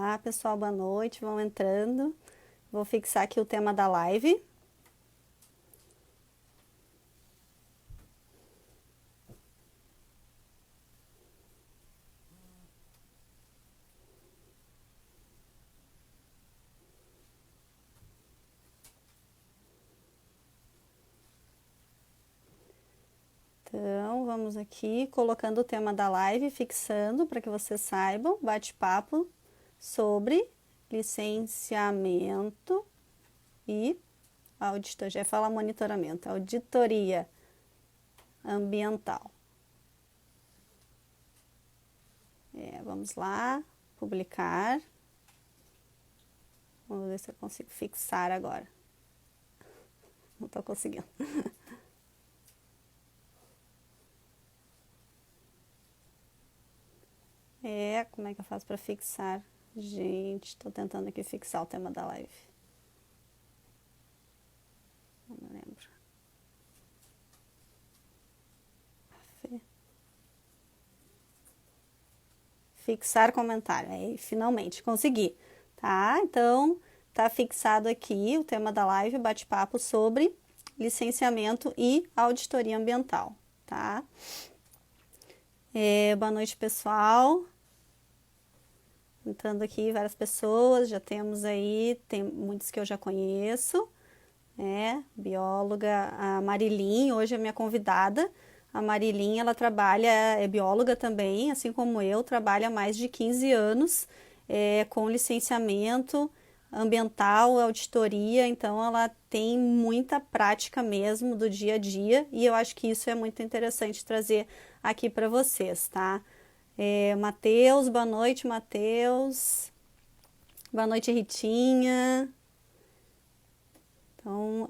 Olá, pessoal, boa noite, vão entrando. Vou fixar aqui o tema da live. Então, vamos aqui colocando o tema da live, fixando para que vocês saibam, bate-papo sobre licenciamento e auditoria, já ia falar monitoramento, auditoria ambiental. Vamos lá, publicar. Vamos ver se eu consigo fixar agora. Não estou conseguindo. Como é que eu faço para fixar? Gente, estou tentando aqui fixar o tema da live. Não me lembro. Fixar comentário. Aí, finalmente, consegui. Tá? Então, tá fixado aqui o tema da live, bate-papo sobre licenciamento e auditoria ambiental. Tá? Boa noite, pessoal. Entrando aqui várias pessoas, já temos aí, tem muitos que eu já conheço, bióloga, a Marilyn, hoje é minha convidada. A Marilyn, ela trabalha, é bióloga também, assim como eu, trabalha há mais de 15 anos com licenciamento ambiental, auditoria, então ela tem muita prática mesmo do dia a dia e eu acho que isso é muito interessante trazer aqui para vocês, tá? Matheus, boa noite, Matheus. Boa noite, Ritinha. Então,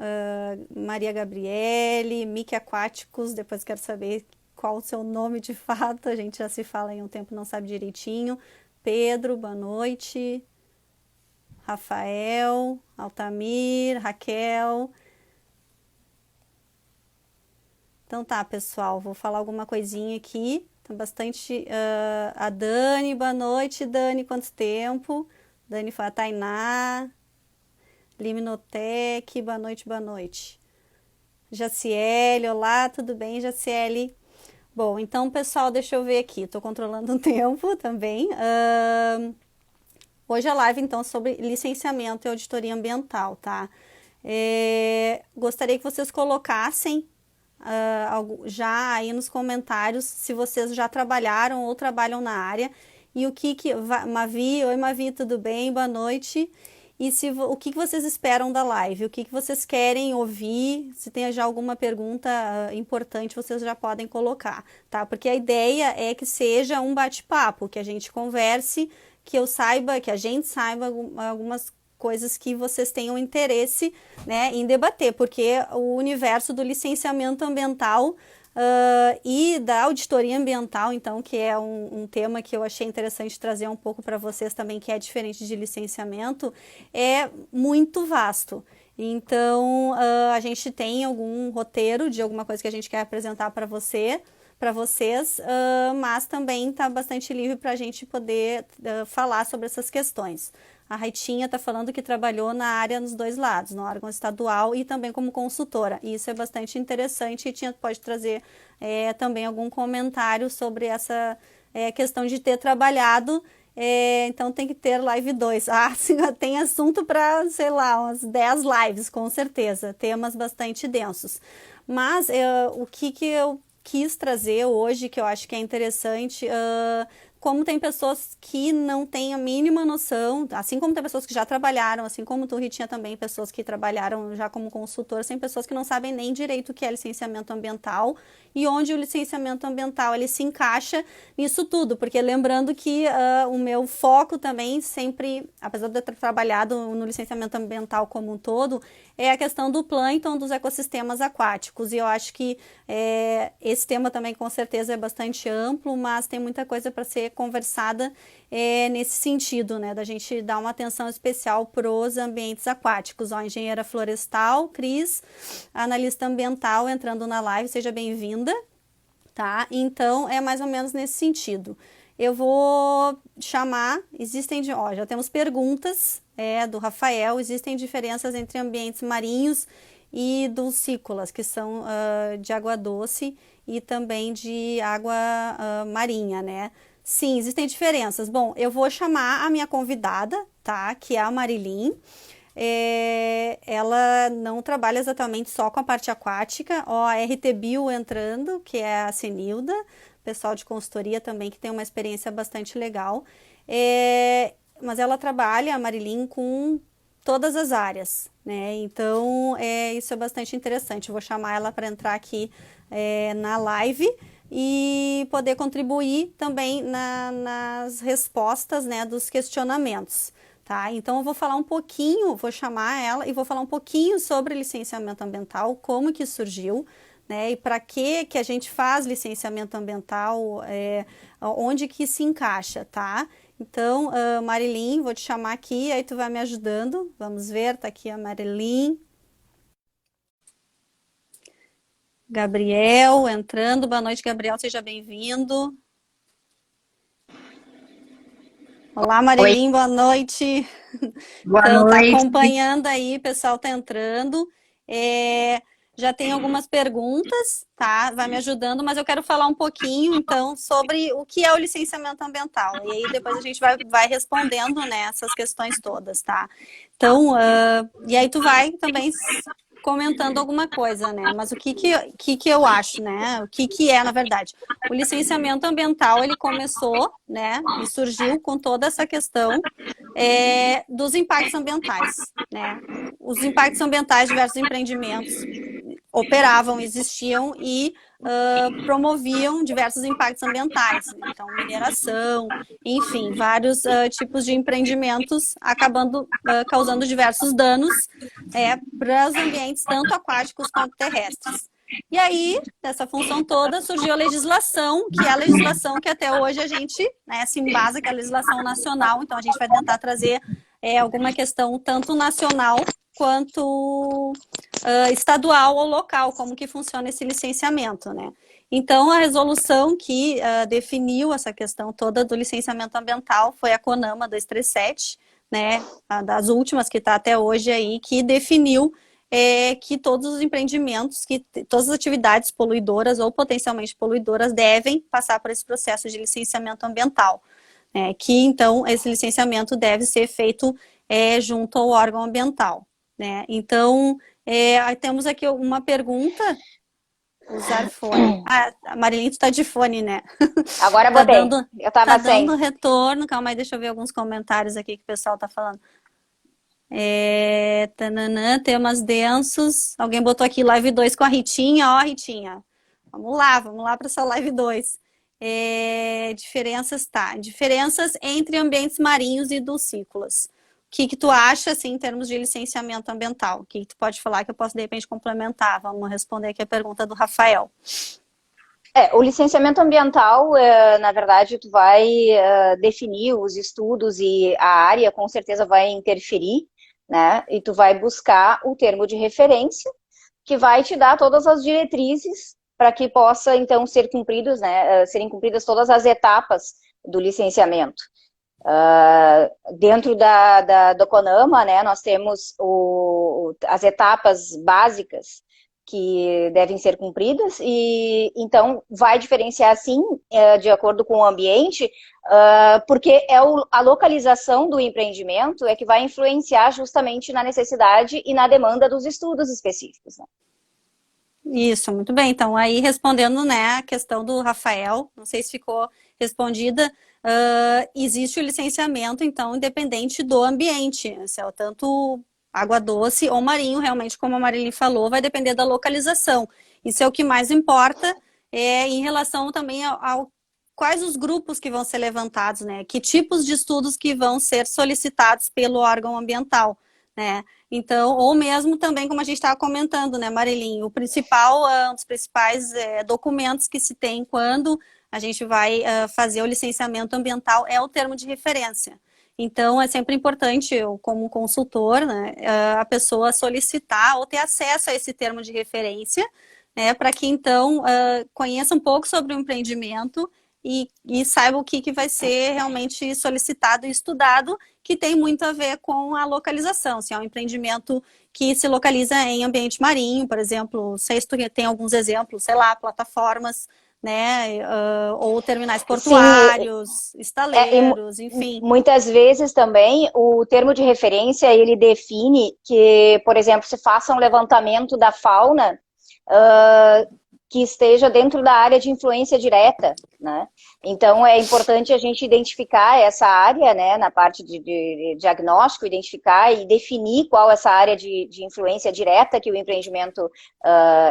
Maria Gabriele, Mickey Aquáticos, depois quero saber qual o seu nome de fato, a gente já se fala em um tempo, não sabe direitinho. Pedro, boa noite. Rafael, Altamir, Raquel. Então tá, pessoal, vou falar alguma coisinha aqui. Tem bastante. A Dani, boa noite, Dani, quanto tempo? Dani foi a Tainá. Liminotec, boa noite, boa noite. Jaciele, olá, tudo bem, Jaciele? Bom, então, pessoal, deixa eu ver aqui, tô controlando o tempo também. Hoje a live, então, sobre licenciamento e auditoria ambiental, tá? Gostaria que vocês colocassem já aí nos comentários se vocês já trabalharam ou trabalham na área e o que Mavi, oi Mavi, tudo bem? Boa noite. E o que vocês esperam da live, o que vocês querem ouvir, se tem já alguma pergunta importante, vocês já podem colocar, tá? Porque a ideia é que seja um bate-papo, que a gente converse, que eu saiba, que a gente saiba algumas coisas que vocês tenham interesse, né, em debater, porque o universo do licenciamento ambiental e da auditoria ambiental, então, que é um tema que eu achei interessante trazer um pouco para vocês também, que é diferente de licenciamento, é muito vasto. Então, a gente tem algum roteiro de alguma coisa que a gente quer apresentar para vocês, mas também está bastante livre para a gente poder falar sobre essas questões. A Raitinha está falando que trabalhou na área nos dois lados, no órgão estadual e também como consultora. E isso é bastante interessante e Tinha pode trazer também algum comentário sobre essa questão de ter trabalhado. Então tem que ter live 2. Ah, sim, tem assunto para, sei lá, umas 10 lives, com certeza. Temas bastante densos. Mas o que eu quis trazer hoje, que eu acho que é interessante, como tem pessoas que não têm a mínima noção, assim como tem pessoas que já trabalharam, assim como tu, Ritinha, também, pessoas que trabalharam já como consultor, tem pessoas que não sabem nem direito o que é licenciamento ambiental e onde o licenciamento ambiental ele se encaixa nisso tudo, porque lembrando que o meu foco também sempre, apesar de eu ter trabalhado no licenciamento ambiental como um todo, é a questão do plâncton dos ecossistemas aquáticos, e eu acho que esse tema também com certeza é bastante amplo, mas tem muita coisa para ser conversada nesse sentido, né, da gente dar uma atenção especial para os ambientes aquáticos. Ó, engenheira florestal, Cris, analista ambiental entrando na live, seja bem-vinda, tá? Então, é mais ou menos nesse sentido. eu vou chamar, ó, já temos perguntas do Rafael, existem diferenças entre ambientes marinhos e dulcícolas, que são de água doce e também de água marinha, né? Sim, existem diferenças. Bom, eu vou chamar a minha convidada, tá? Que é a Marilyn. Ela não trabalha exatamente só com a parte aquática. Ó, a RT Bio entrando, que é a Senilda, pessoal de consultoria também, que tem uma experiência bastante legal. Mas ela trabalha, a Marilyn, com todas as áreas, né? Então, isso é bastante interessante. Eu vou chamar ela para entrar aqui na live e poder contribuir também nas respostas, né, dos questionamentos. Tá? Então, eu vou falar um pouquinho, vou chamar ela e vou falar um pouquinho sobre licenciamento ambiental, como que surgiu, né? E para que a gente faz licenciamento ambiental, onde que se encaixa, tá? Então, Marilyn, vou te chamar aqui, aí tu vai me ajudando. Vamos ver, tá aqui a Marilyn. Gabriel entrando. Boa noite, Gabriel, seja bem-vindo. Olá, Marilyn, Oi. boa noite. Boa Então, tá noite. acompanhando aí, o pessoal tá entrando. Já tem algumas perguntas, tá? Vai me ajudando, mas eu quero falar um pouquinho, então, sobre o que é o licenciamento ambiental. E aí depois a gente vai respondendo, né, essas questões todas, tá? Então, e aí tu vai também comentando alguma coisa, né? Mas o que eu acho, né? O que é, na verdade? O licenciamento ambiental, ele começou, né? E surgiu com toda essa questão dos impactos ambientais, né? Os impactos ambientais de diversos empreendimentos operavam, existiam e promoviam diversos impactos ambientais. Então, mineração, enfim, vários tipos de empreendimentos acabando causando diversos danos para os ambientes, tanto aquáticos quanto terrestres. E aí, dessa função toda, surgiu a legislação, que é a legislação que até hoje a gente se embasa, que é a legislação nacional. Então, a gente vai tentar trazer alguma questão tanto nacional quanto estadual ou local, como que funciona esse licenciamento, né? Então, a resolução que definiu essa questão toda do licenciamento ambiental foi a CONAMA 237, né? Das últimas que está até hoje aí, que definiu que todos os empreendimentos, que todas as atividades poluidoras ou potencialmente poluidoras devem passar por esse processo de licenciamento ambiental. Que, então, esse licenciamento deve ser feito junto ao órgão ambiental. Né? Então, temos aqui uma pergunta. Usar fone. A Marilyn, tu tá de fone, né? Agora Tá botei. dando, Eu tá tava dando sem. retorno. Calma aí, deixa eu ver alguns comentários aqui que o pessoal tá falando. Tananã, temas densos. Alguém botou aqui live 2 com a Ritinha. Ó, Ritinha. Vamos lá para essa live 2. Diferenças, tá. Diferenças entre ambientes marinhos e dulcícolas. O que tu acha, assim, em termos de licenciamento ambiental? O que tu pode falar que eu posso, de repente, complementar? Vamos responder aqui a pergunta do Rafael. O licenciamento ambiental, na verdade, tu vai definir os estudos e a área com certeza vai interferir, né? E tu vai buscar o termo de referência que vai te dar todas as diretrizes para que possa, então, ser cumpridos, né? Serem cumpridas todas as etapas do licenciamento. Dentro do CONAMA, né, nós temos as etapas básicas que devem ser cumpridas e então vai diferenciar sim de acordo com o ambiente, porque a localização do empreendimento é que vai influenciar justamente na necessidade e na demanda dos estudos específicos, né? Isso, muito bem. Então, aí respondendo, né, a questão do Rafael, não sei se ficou respondida, existe o licenciamento, então, independente do ambiente, se é tanto água doce ou marinho, realmente, como a Marilyn falou, vai depender da localização. Isso é o que mais importa, em relação também ao quais os grupos que vão ser levantados, né, que tipos de estudos que vão ser solicitados pelo órgão ambiental, né. Então, ou mesmo também, como a gente estava comentando, né, Marilyn, um dos principais documentos que se tem quando a gente vai fazer o licenciamento ambiental é o termo de referência. Então, é sempre importante, eu, como consultor, né, a pessoa solicitar ou ter acesso a esse termo de referência, né, para que, então, conheça um pouco sobre o empreendimento e saiba o que vai ser realmente solicitado e estudado, que tem muito a ver com a localização. Se é um empreendimento que se localiza em ambiente marinho, por exemplo, sei se tu tem alguns exemplos, sei lá, plataformas, né, ou terminais Sim, portuários, estaleiros, enfim. muitas vezes também o termo de referência ele define que, por exemplo, se faça um levantamento da fauna que esteja dentro da área de influência direta, né? Então é importante a gente identificar essa área, né, na parte de diagnóstico, identificar e definir qual essa área de influência direta que o empreendimento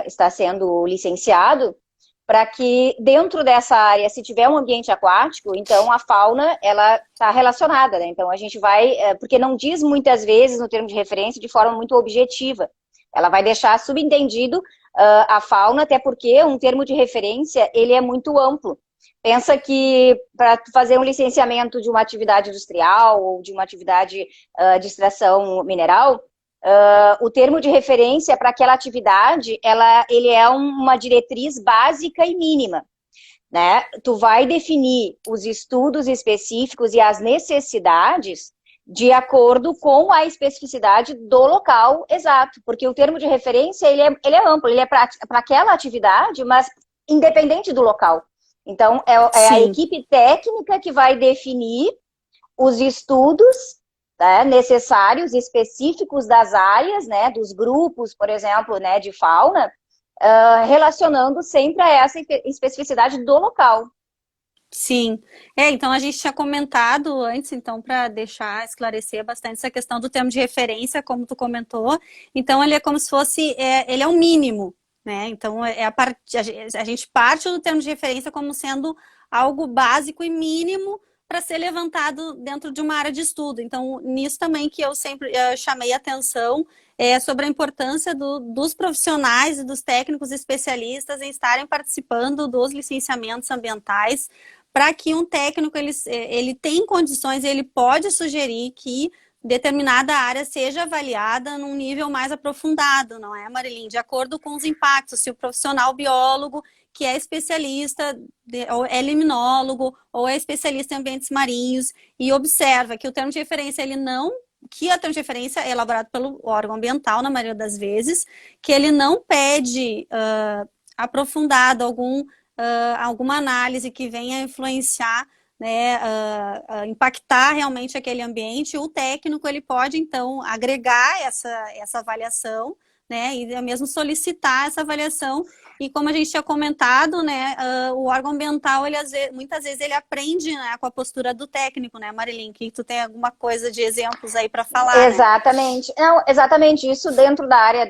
está sendo licenciado, para que dentro dessa área, se tiver um ambiente aquático, então a fauna, ela está relacionada, né? Então a gente vai, porque não diz muitas vezes no termo de referência de forma muito objetiva, ela vai deixar subentendido a fauna, até porque um termo de referência, ele é muito amplo. Pensa que para fazer um licenciamento de uma atividade industrial ou de uma atividade de extração mineral, o termo de referência para aquela atividade, ele é uma diretriz básica e mínima, né? Tu vai definir os estudos específicos e as necessidades de acordo com a especificidade do local exato, porque o termo de referência, ele é amplo, ele é para aquela atividade, mas independente do local. Então, é a equipe técnica que vai definir os estudos, né, necessários, específicos das áreas, né, dos grupos, por exemplo, né, de fauna, relacionando sempre a essa especificidade do local. Sim, então a gente tinha comentado antes, então, para deixar esclarecer bastante essa questão do termo de referência, como tu comentou, então ele é como se fosse, ele é um mínimo, né? Então a gente parte do termo de referência como sendo algo básico e mínimo para ser levantado dentro de uma área de estudo. Então, nisso também que eu sempre chamei atenção sobre a importância dos profissionais e dos técnicos especialistas em estarem participando dos licenciamentos ambientais, para que um técnico ele tem condições, ele pode sugerir que determinada área seja avaliada num nível mais aprofundado, não é, Marilyn? De acordo com os impactos, se o profissional biólogo que é especialista, ou é liminólogo, ou é especialista em ambientes marinhos, e observa que o termo de referência, que a termo de referência é elaborado pelo órgão ambiental, na maioria das vezes, que ele não pede aprofundado alguma análise que venha influenciar, né, impactar realmente aquele ambiente. O técnico ele pode, então, agregar essa avaliação, né, e mesmo solicitar essa avaliação. E como a gente tinha comentado, né, o órgão ambiental, muitas vezes ele aprende, né, com a postura do técnico, né, Marilyn? Que tu tem alguma coisa de exemplos aí para falar, exatamente. né? Não, exatamente isso dentro da área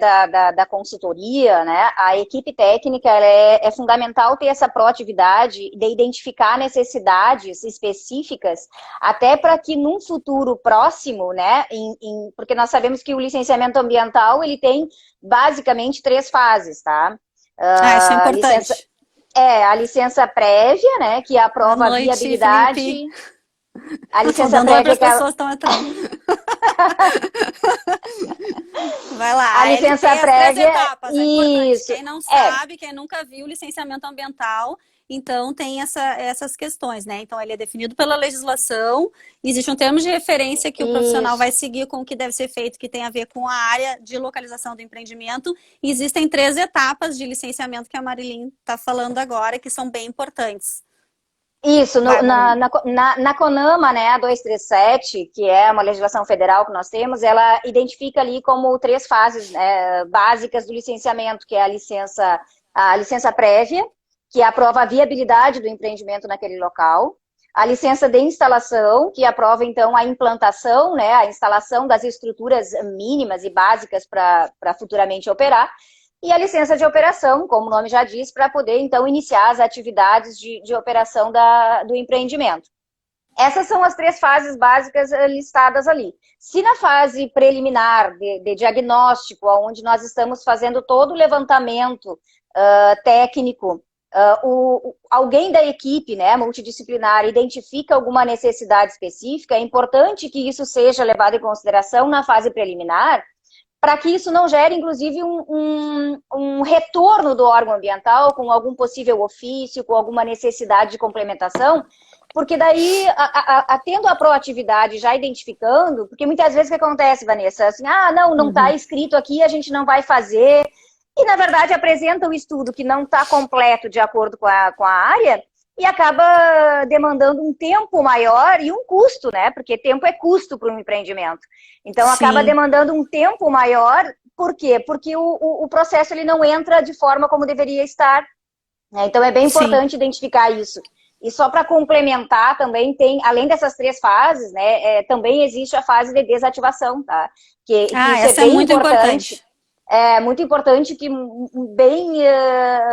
da consultoria, né? A equipe técnica ela é fundamental ter essa proatividade de identificar necessidades específicas, até para que num futuro próximo, né? Porque nós sabemos que o licenciamento ambiental ele tem basicamente 3 fases, tá? Isso é importante. A licença prévia, né? Que aprova a viabilidade. Felipe. A licença prévia as pessoas estão entrando. Vai lá. A licença prévia. Etapas, isso. Quem não sabe, quem nunca viu licenciamento ambiental, então tem essas questões, né? Então ele é definido pela legislação, existe um termo de referência que o profissional vai seguir com o que deve ser feito, que tem a ver com a área de localização do empreendimento. E existem 3 etapas de licenciamento que a Marilyn está falando agora, que são bem importantes. Isso, na CONAMA, né, a 237, que é uma legislação federal que nós temos, ela identifica ali como 3 fases, né, básicas do licenciamento, que é a licença prévia, que aprova a viabilidade do empreendimento naquele local, a licença de instalação, que aprova, então, a implantação, né, a instalação das estruturas mínimas e básicas para futuramente operar, e a licença de operação, como o nome já diz, para poder, então, iniciar as atividades de operação do empreendimento. Essas são as 3 fases básicas listadas ali. Se na fase preliminar de diagnóstico, onde nós estamos fazendo todo o levantamento técnico, alguém da equipe, né, multidisciplinar identifica alguma necessidade específica, é importante que isso seja levado em consideração na fase preliminar, para que isso não gere, inclusive, um retorno do órgão ambiental com algum possível ofício, com alguma necessidade de complementação, porque daí, tendo a proatividade, já identificando, porque muitas vezes o que acontece, Vanessa, assim, não está escrito aqui, a gente não vai fazer, e na verdade apresenta o estudo que não está completo de acordo com a área, e acaba demandando um tempo maior e um custo, né? Porque tempo é custo para um empreendimento. Então, acaba demandando um tempo maior. Por quê? Porque o processo ele não entra de forma como deveria estar. Né? Então, é bem importante identificar isso. E só para complementar, também tem, além dessas 3 fases, né? Também existe a fase de desativação, tá? Que isso essa é bem muito importante. É muito importante que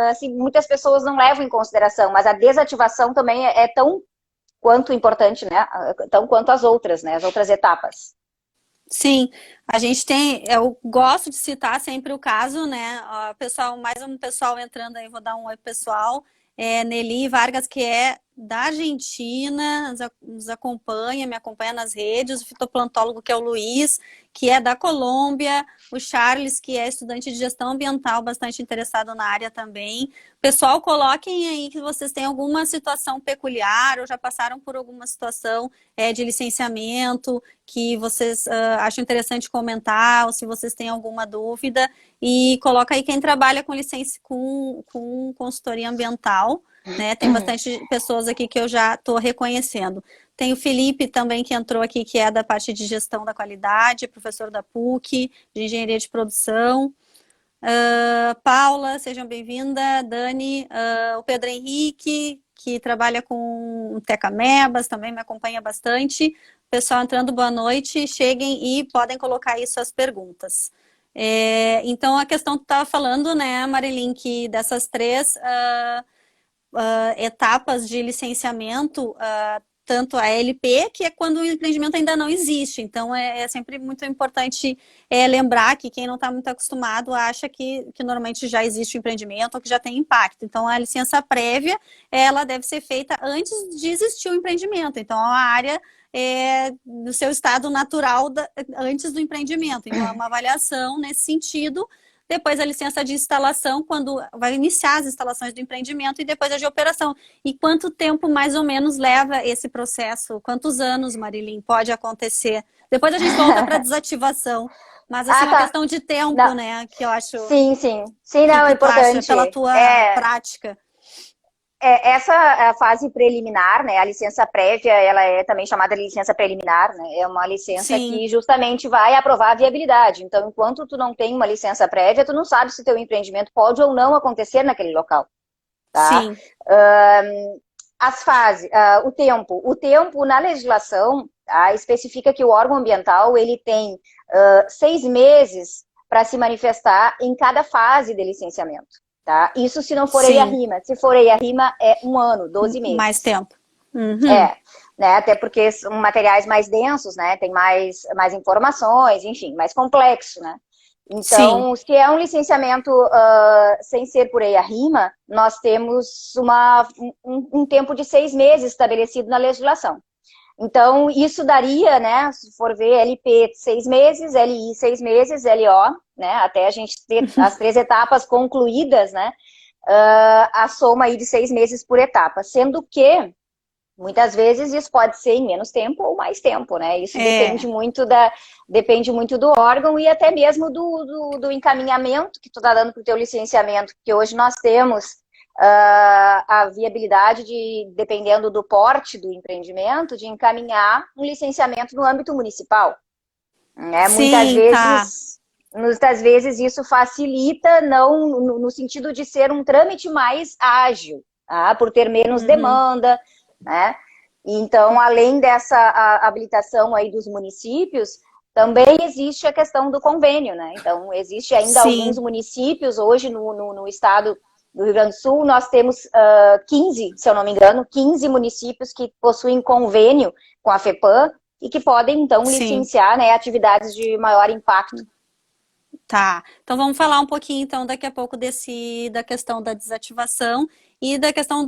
assim, muitas pessoas não levam em consideração, mas a desativação também é tão quanto importante, né? Tão quanto as outras, né? As outras etapas. Sim, a gente tem, eu gosto de citar sempre o caso, né? Pessoal, mais um pessoal entrando aí, vou dar um oi pessoal. Nelly Vargas, que é da Argentina, nos acompanha, me acompanha nas redes, o fitoplantólogo, que é o Luiz, que é da Colômbia, o Charles, que é estudante de gestão ambiental, bastante interessado na área também. Pessoal, coloquem aí que vocês têm alguma situação peculiar ou já passaram por alguma situação de licenciamento que vocês acham interessante comentar, ou se vocês têm alguma dúvida, e coloca aí quem trabalha com licença, com consultoria ambiental, né? Tem bastante pessoas aqui que eu já estou reconhecendo. Tem o Felipe também que entrou aqui, que é da parte de gestão da qualidade, professor da PUC, de engenharia de produção. Paula, sejam bem-vinda. Dani, o Pedro Henrique, que trabalha com Tecamebas, também me acompanha bastante. Pessoal entrando, boa noite. Cheguem e podem colocar aí suas perguntas. Então, a questão que tu estava falando, né, Marilyn, que dessas 3 etapas de licenciamento, tanto a LP, que é quando o empreendimento ainda não existe. Então, é sempre muito importante lembrar que quem não está muito acostumado acha que normalmente já existe o empreendimento ou que já tem impacto. Então, a licença prévia, ela deve ser feita antes de existir o empreendimento. Então, a área do seu estado natural antes do empreendimento. Então, é uma avaliação nesse sentido. Depois a licença de instalação, quando vai iniciar as instalações do empreendimento, e depois a de operação. E quanto tempo mais ou menos leva esse processo? Quantos anos, Marilyn, pode acontecer? Depois a gente volta para a desativação. Mas assim, uma questão de tempo, não. né? Que eu acho. Sim, não, é importante. Acha, pela tua prática. Essa fase preliminar, né, a licença prévia, ela é também chamada de licença preliminar, né, é uma licença que justamente vai aprovar a viabilidade. Então, enquanto tu não tem uma licença prévia, tu não sabe se teu empreendimento pode ou não acontecer naquele local. Tá? Sim. As fases, o tempo na legislação, tá, especifica que o órgão ambiental ele tem 6 meses para se manifestar em cada fase de licenciamento. Tá? Isso se não for EIA-RIMA. Se for EIA-RIMA, é 1 ano, 12 meses. Mais tempo. Uhum. Né? Até porque são materiais mais densos, né? Tem mais informações, enfim, mais complexo, né? Então, se é um licenciamento sem ser por EIA-RIMA, nós temos um tempo de 6 meses estabelecido na legislação. Então, isso daria, né, se for ver, LP 6 meses, LI 6 meses, LO, né, até a gente ter as 3 etapas concluídas, né, a soma aí de 6 meses por etapa, sendo que, muitas vezes, isso pode ser em menos tempo ou mais tempo, né, isso depende muito do órgão e até mesmo do encaminhamento que tu tá dando pro teu licenciamento, porque hoje nós temos a viabilidade de, dependendo do porte do empreendimento, de encaminhar um licenciamento no âmbito municipal. Né? Muitas vezes isso facilita, não no sentido de ser um trâmite mais ágil, tá? Por ter menos demanda, né? Então, além dessa habilitação aí dos municípios, também existe a questão do convênio, né? Então, existe ainda alguns municípios hoje no estado do Rio Grande do Sul, nós temos 15, se eu não me engano, 15 municípios que possuem convênio com a FEPAM e que podem, então, licenciar, né, atividades de maior impacto. Tá, então vamos falar um pouquinho, então, daqui a pouco da questão da desativação e da questão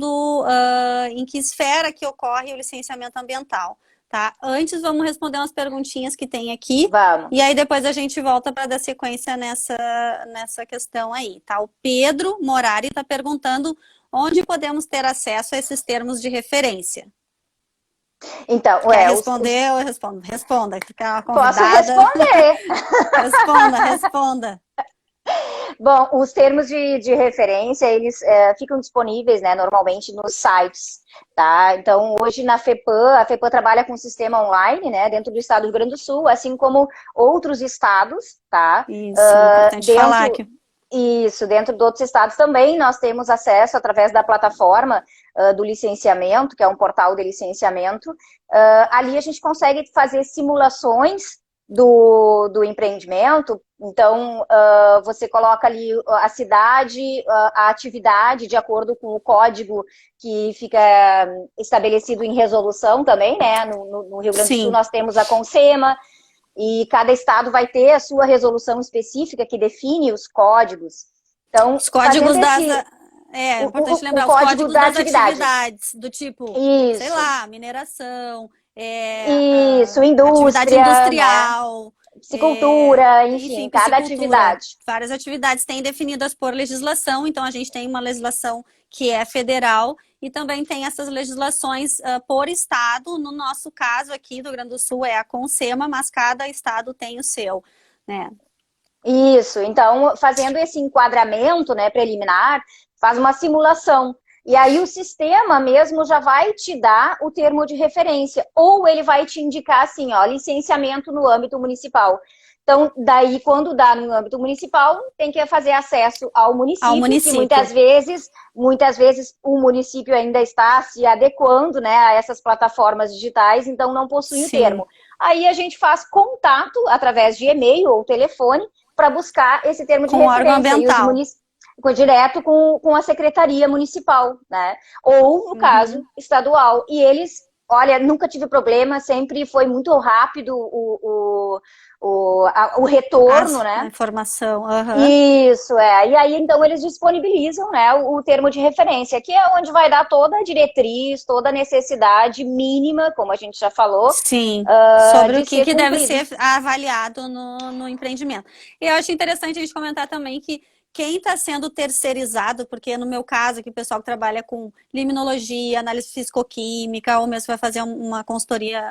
em que esfera que ocorre o licenciamento ambiental. tá? Antes, vamos responder umas perguntinhas que tem aqui. Vamos. E aí, depois a gente volta para dar sequência nessa questão aí, tá? O Pedro Morari está perguntando onde podemos ter acesso a esses termos de referência. Então, Quer responder ou eu respondo? Responda, que é uma convidada. Posso responder. Responda. Bom, os termos de referência, eles ficam disponíveis, né, normalmente nos sites, tá? Então, hoje na FEPAM, a FEPAM trabalha com um sistema online, né, dentro do estado do Rio Grande do Sul, assim como outros estados, tá? Isso, importante falar aqui. Isso, dentro de outros estados também nós temos acesso através da plataforma do licenciamento, que é um portal de licenciamento. Ali a gente consegue fazer simulações do empreendimento. Então, você coloca ali a cidade, a atividade, de acordo com o código que fica estabelecido em resolução também, né? No Rio Grande do Sul nós temos a CONSEMA, e cada estado vai ter a sua resolução específica que define os códigos. Então, os códigos é importante lembrar, os códigos das atividades, do tipo, isso, sei lá, mineração, isso, indústria, atividade industrial, né? Piscicultura, enfim, cada atividade. Várias atividades têm definidas por legislação, então a gente tem uma legislação que é federal e também tem essas legislações por estado. No nosso caso aqui do Rio Grande do Sul é a CONSEMA, mas cada estado tem o seu, né? Isso, então fazendo esse enquadramento, né, preliminar, faz uma simulação. E aí o sistema mesmo já vai te dar o termo de referência, ou ele vai te indicar assim, ó, licenciamento no âmbito municipal. Então, daí, quando dá no âmbito municipal, tem que fazer acesso ao município. Que muitas vezes o município ainda está se adequando, né, a essas plataformas digitais, então não possui o termo. Aí a gente faz contato através de e-mail ou telefone para buscar esse termo de referência. Com o órgão ambiental. Direto com a secretaria municipal, né? Ou, no caso, estadual. E eles, olha, nunca tive problema, sempre foi muito rápido o retorno, né? A informação. Isso, E aí, então, eles disponibilizam, né, o termo de referência, que é onde vai dar toda a diretriz, toda a necessidade mínima, como a gente já falou. Sim, sobre o que deve ser avaliado no empreendimento. E eu acho interessante a gente comentar também que quem está sendo terceirizado, porque no meu caso, aqui o pessoal que trabalha com limnologia, análise físico-química, ou mesmo vai fazer uma consultoria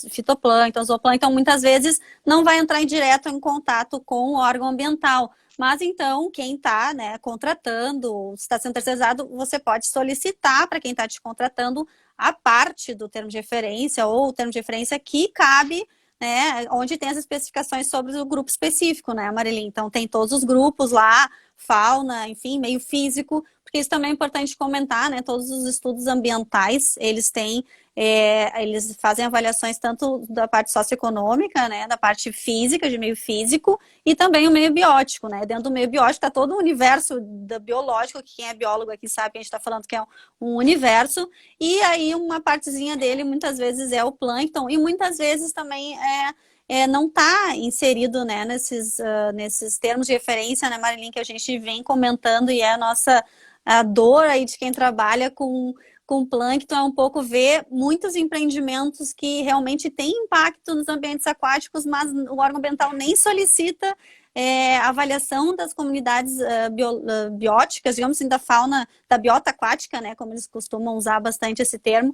fitoplâncton, zooplâncton, muitas vezes não vai entrar direto em contato com o órgão ambiental. Mas então, quem está, né, contratando, está sendo terceirizado, você pode solicitar para quem está te contratando a parte do termo de referência ou o termo de referência que cabe, né, onde tem as especificações sobre o grupo específico, né, Marilim? Então, tem todos os grupos lá, fauna, enfim, meio físico, porque isso também é importante comentar, né, todos os estudos ambientais, eles têm, eles fazem avaliações tanto da parte socioeconômica, né, da parte física, de meio físico, e também o meio biótico, né, dentro do meio biótico está todo o universo biológico, que quem é biólogo aqui sabe que a gente está falando que é um universo, e aí uma partezinha dele muitas vezes é o plâncton, e muitas vezes também não está inserido, né, nesses termos de referência, né, Marilyn, que a gente vem comentando, e é a dor aí de quem trabalha com plâncton, é um pouco ver muitos empreendimentos que realmente têm impacto nos ambientes aquáticos, mas o órgão ambiental nem solicita a avaliação das comunidades bióticas, digamos assim, da fauna, da biota aquática, né, como eles costumam usar bastante esse termo,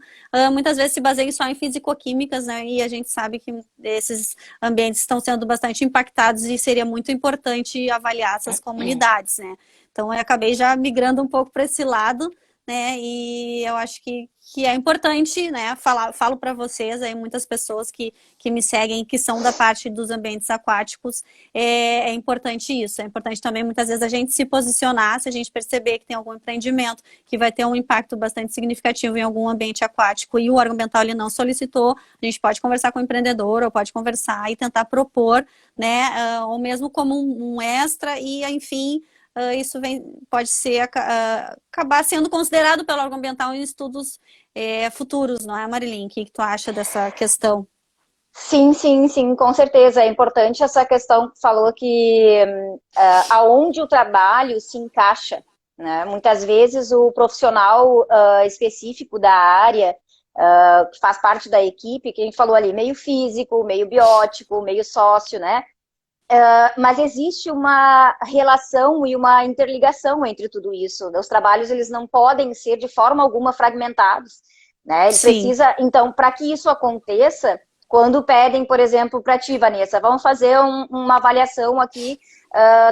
muitas vezes se baseiam só em fisicoquímicas, né, e a gente sabe que esses ambientes estão sendo bastante impactados e seria muito importante avaliar essas comunidades, né. Então, eu acabei já migrando um pouco para esse lado, né, e eu acho que é importante, né, falo para vocês, aí muitas pessoas que me seguem, que são da parte dos ambientes aquáticos, é importante isso, é importante também muitas vezes a gente se posicionar, se a gente perceber que tem algum empreendimento que vai ter um impacto bastante significativo em algum ambiente aquático e o órgão ambiental ele não solicitou, a gente pode conversar com o empreendedor, ou pode conversar e tentar propor, né, ou mesmo como um extra e, enfim, isso pode ser acabar sendo considerado pelo órgão ambiental em estudos futuros, não é, Marilyn? O que tu acha dessa questão? Sim, com certeza. É importante essa questão que falou que aonde o trabalho se encaixa, né? Muitas vezes o profissional específico da área, que faz parte da equipe, que a gente falou ali, meio físico, meio biótico, meio sócio, né? Mas existe uma relação e uma interligação entre tudo isso. Os trabalhos, eles não podem ser de forma alguma fragmentados, né? Ele Sim. precisa, então, para que isso aconteça, quando pedem, por exemplo, para ti, Vanessa, vamos fazer uma avaliação aqui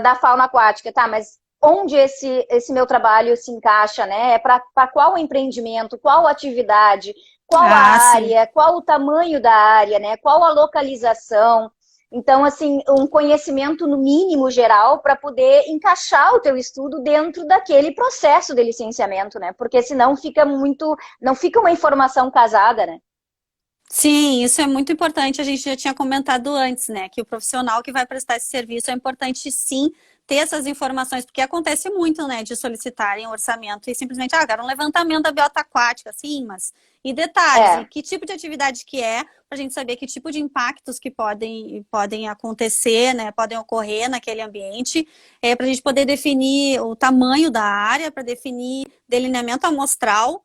da fauna aquática, tá? Mas onde esse meu trabalho se encaixa, né? É para qual empreendimento, qual atividade, qual a Ah, sim. área, qual o tamanho da área, né? Qual a localização? Então, assim, um conhecimento no mínimo geral para poder encaixar o teu estudo dentro daquele processo de licenciamento, né? Porque senão fica muito, não fica uma informação casada, né? Sim, isso é muito importante. A gente já tinha comentado antes, né? Que o profissional que vai prestar esse serviço é importante sim ter essas informações, porque acontece muito, né, de solicitarem orçamento e simplesmente, quero um levantamento da biota aquática, sim, mas e detalhes, e É. que tipo de atividade que é, para a gente saber que tipo de impactos que podem acontecer, né, podem ocorrer naquele ambiente, para a gente poder definir o tamanho da área, para definir delineamento amostral,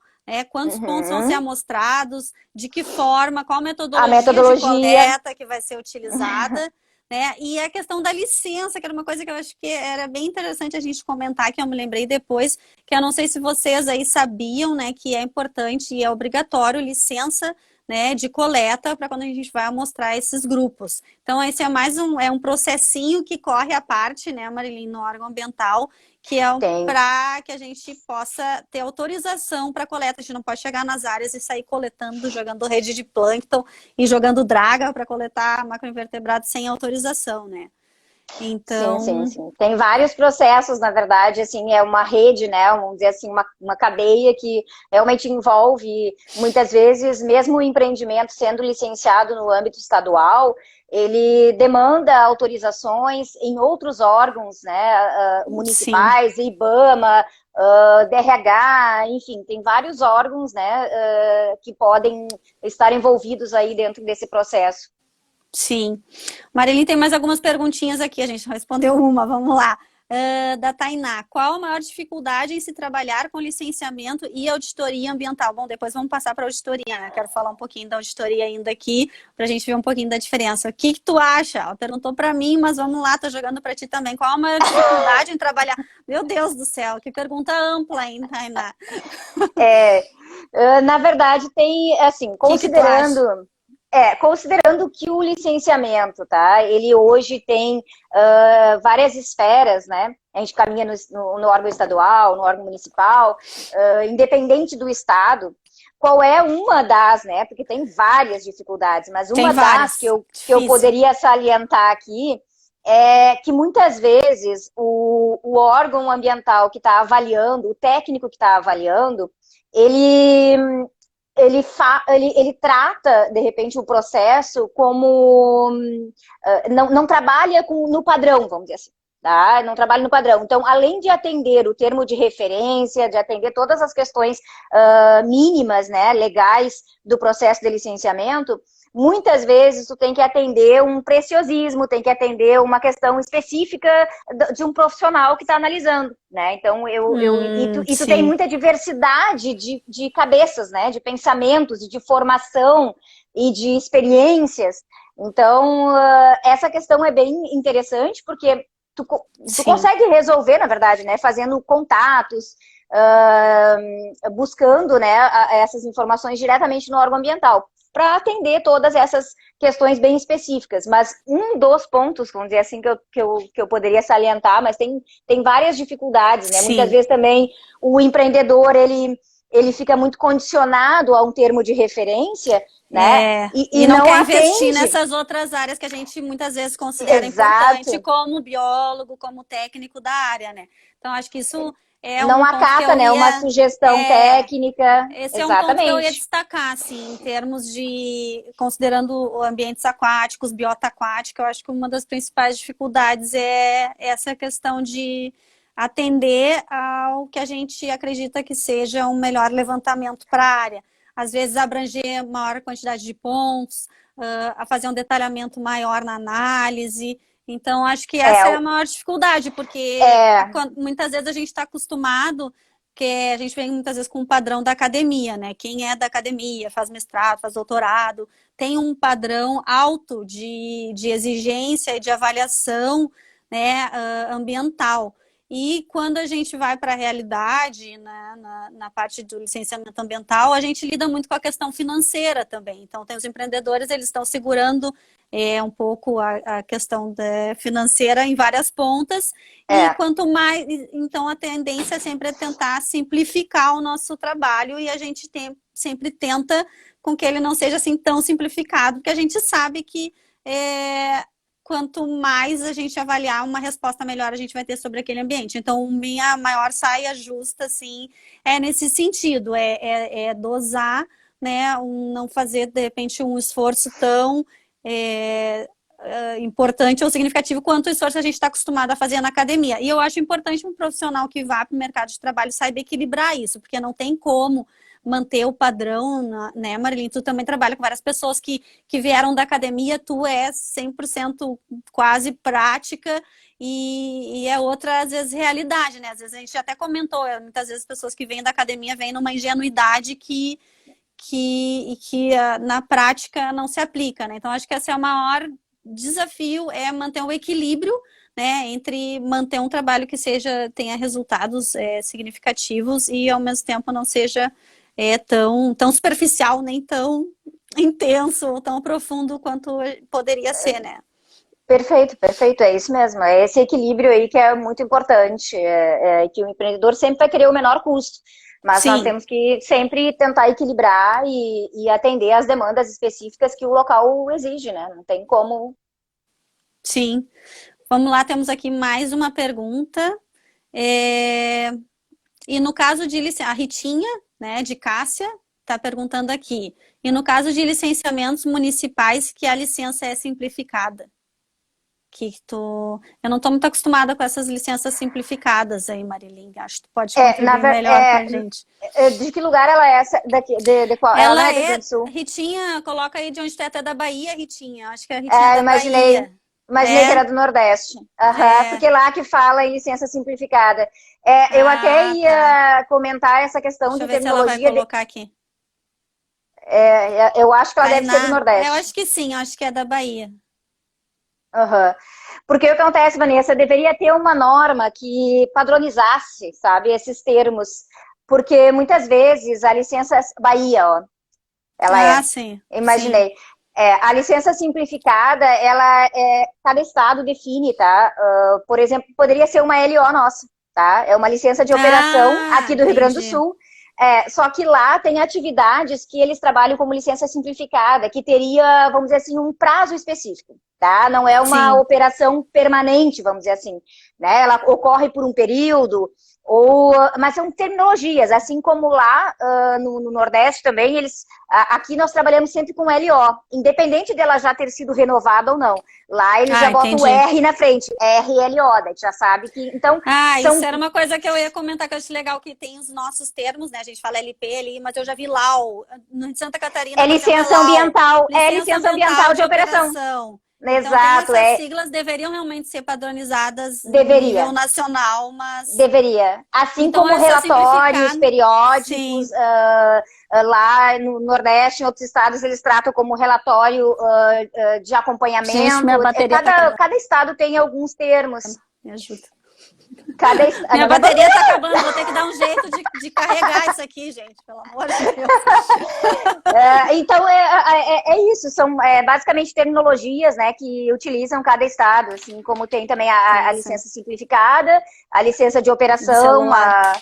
quantos pontos vão ser Uhum. amostrados, de que forma, qual A metodologia de metodologia. coleta que vai ser utilizada, né? E a questão da licença, que era uma coisa que eu acho que era bem interessante a gente comentar, que eu me lembrei depois, que eu não sei se vocês aí sabiam, né, que é importante e é obrigatório licença, né, de coleta para quando a gente vai amostrar esses grupos. Então, esse é mais um processinho que corre à parte, né, Marilyn, no órgão ambiental, que é Tem. para que a gente possa ter autorização para coleta. A gente não pode chegar nas áreas e sair coletando, jogando rede de plâncton e jogando draga para coletar macroinvertebrados sem autorização, né? Sim, sim, Então, sim. Tem vários processos, na verdade, assim, é uma rede, né? Vamos dizer assim, uma cadeia que realmente envolve, muitas vezes, mesmo o empreendimento sendo licenciado no âmbito estadual, ele demanda autorizações em outros órgãos, né? sim. Municipais, IBAMA, DRH, enfim, tem vários órgãos, né? Que podem estar envolvidos aí dentro desse processo. Sim. Marilyn, tem mais algumas perguntinhas aqui, a gente respondeu uma, vamos lá. Da Tainá, qual a maior dificuldade em se trabalhar com licenciamento e auditoria ambiental? Bom, depois vamos passar para a auditoria, né? Quero falar um pouquinho da auditoria ainda aqui, para a gente ver um pouquinho da diferença. O que tu acha? Ela perguntou para mim, mas vamos lá, tô jogando para ti também. Qual a maior dificuldade em trabalhar? Meu Deus do céu, que pergunta ampla, hein, Tainá? É, na verdade, tem, assim, O que que tu acha? considerando que o licenciamento, tá? Ele hoje tem várias esferas, né? A gente caminha no órgão estadual, no órgão municipal, independente do estado. Qual é uma das, né? Porque tem várias dificuldades, mas Tem uma das várias. que eu Difícil. poderia salientar aqui é que muitas vezes o órgão ambiental que está avaliando, o técnico que está avaliando, ele ele trata, de repente, o processo como não trabalha no padrão, vamos dizer assim. Tá? Não trabalha no padrão. Então, além de atender o termo de referência, de atender todas as questões mínimas, né, legais do processo de licenciamento, muitas vezes tu tem que atender um preciosismo, tem que atender uma questão específica de um profissional que está analisando, né? Então, tu tem Sim. muita diversidade de cabeças, né? De pensamentos, de formação e de experiências. Então, essa questão é bem interessante, porque tu Sim. consegue resolver, na verdade, né? Fazendo contatos, buscando, né, essas informações diretamente no órgão ambiental, para atender todas essas questões bem específicas. Mas um dos pontos, vamos dizer assim, que eu poderia salientar, mas tem várias dificuldades, né? Muitas Sim. vezes também o empreendedor, ele fica muito condicionado a um termo de referência, né? E E não não quer investir atende. nessas outras áreas que a gente muitas vezes considera importante, Exato. como biólogo, como técnico da área, né? Então, acho que isso é Não um ponto que acata, eu né, uma ia. sugestão É, técnica. esse é um ponto que eu ia Exatamente. destacar, assim, em termos de, considerando ambientes aquáticos, biota aquática, eu acho que uma das principais dificuldades é essa questão de atender ao que a gente acredita que seja um melhor levantamento para a área. Às vezes abranger maior quantidade de pontos, a fazer um detalhamento maior na análise. Então, acho que É, essa é a maior dificuldade, porque é, muitas vezes a gente está acostumado porque a gente vem muitas vezes com um padrão da academia, né? Quem é da academia, faz mestrado, faz doutorado, tem um padrão alto de exigência e de avaliação, né, ambiental. E quando a gente vai para a realidade, né, na parte do licenciamento ambiental, a gente lida muito com a questão financeira também. Então, tem os empreendedores, eles estão segurando um pouco a questão financeira em várias pontas, e quanto mais, então a tendência sempre é tentar simplificar o nosso trabalho, e a gente sempre tenta com que ele não seja assim tão simplificado, porque a gente sabe que quanto mais a gente avaliar, uma resposta melhor a gente vai ter sobre aquele ambiente. Então, minha maior saia justa, assim, é nesse sentido, é dosar, né, não fazer, de repente, um esforço tão importante ou significativo quanto o esforço que a gente está acostumado a fazer na academia. E eu acho importante um profissional que vá para o mercado de trabalho saiba equilibrar isso, porque não tem como manter o padrão, né, Marilyn? Tu também trabalha com várias pessoas que vieram da academia, tu é 100% quase prática e é outra, às vezes, realidade, né? Às vezes a gente até comentou, muitas vezes as pessoas que vêm da academia vêm numa ingenuidade que na prática não se aplica, né? Então, acho que esse é o maior desafio, é manter o equilíbrio, né, entre manter um trabalho que tenha resultados significativos e, ao mesmo tempo, não seja tão superficial, nem tão intenso ou tão profundo quanto poderia ser, né? Perfeito, perfeito, é isso mesmo. É esse equilíbrio aí que é muito importante, que o empreendedor sempre vai querer o menor custo. Mas nós temos que sempre tentar equilibrar e atender às demandas específicas que o local exige, né? Não tem como... Sim. Vamos lá, temos aqui mais uma pergunta. E no caso de a Ritinha, né, de Cássia, está perguntando aqui. E no caso de licenciamentos municipais, que a licença é simplificada? Eu não estou muito acostumada com essas licenças simplificadas aí, Marilyn. Acho que tu pode contribuir melhor com a gente. De que lugar ela é essa? De qual? Ela é do Rio Grande do Sul? Ritinha, coloca aí de onde tu é, até da Bahia, Ritinha. Acho que é a Ritinha da Bahia. Imaginei que era do Nordeste. Porque lá que fala em licença simplificada. Eu até ia comentar essa questão de terminologia. Deixa eu ver se ela vai colocar aqui. Eu acho que ela deve ser do Nordeste. Eu acho que sim, acho que é da Bahia. Porque o que acontece, Vanessa, deveria ter uma norma que padronizasse, sabe, esses termos. Porque muitas vezes a licença Bahia, ó, ela sim. Imaginei. Sim. A licença simplificada, cada estado define, tá? Por exemplo, poderia ser uma LO nossa, tá? É uma licença de operação aqui do Rio Grande do Sul. Só que lá tem atividades que eles trabalham como licença simplificada, que teria, vamos dizer assim, um prazo específico, tá? Não é uma operação permanente, vamos dizer assim, né? Ela ocorre por um período, mas são terminologias, assim como lá no Nordeste também, aqui nós trabalhamos sempre com LO, independente dela já ter sido renovada ou não. Lá eles já botam o R na frente, RLO, daí já sabe que... Então, isso era uma coisa que eu ia comentar, que eu acho legal, que tem os nossos termos, né? A gente fala LP ali, mas eu já vi LAO, no Santa Catarina. É licença ambiental, licença ambiental de operação. Exato, então, essas siglas deveriam realmente ser padronizadas no nível nacional, mas... Deveria. Assim então, como relatórios periódicos, lá no Nordeste, em outros estados, eles tratam como relatório de acompanhamento. Gente, minha bateria cada estado tem alguns termos. Me ajuda. Minha bateria tá acabando, vou ter que dar um jeito de carregar isso aqui, gente, pelo amor de Deus. Então, é isso, são basicamente terminologias, né, que utilizam cada estado, assim como tem também a licença simplificada, a licença de operação, a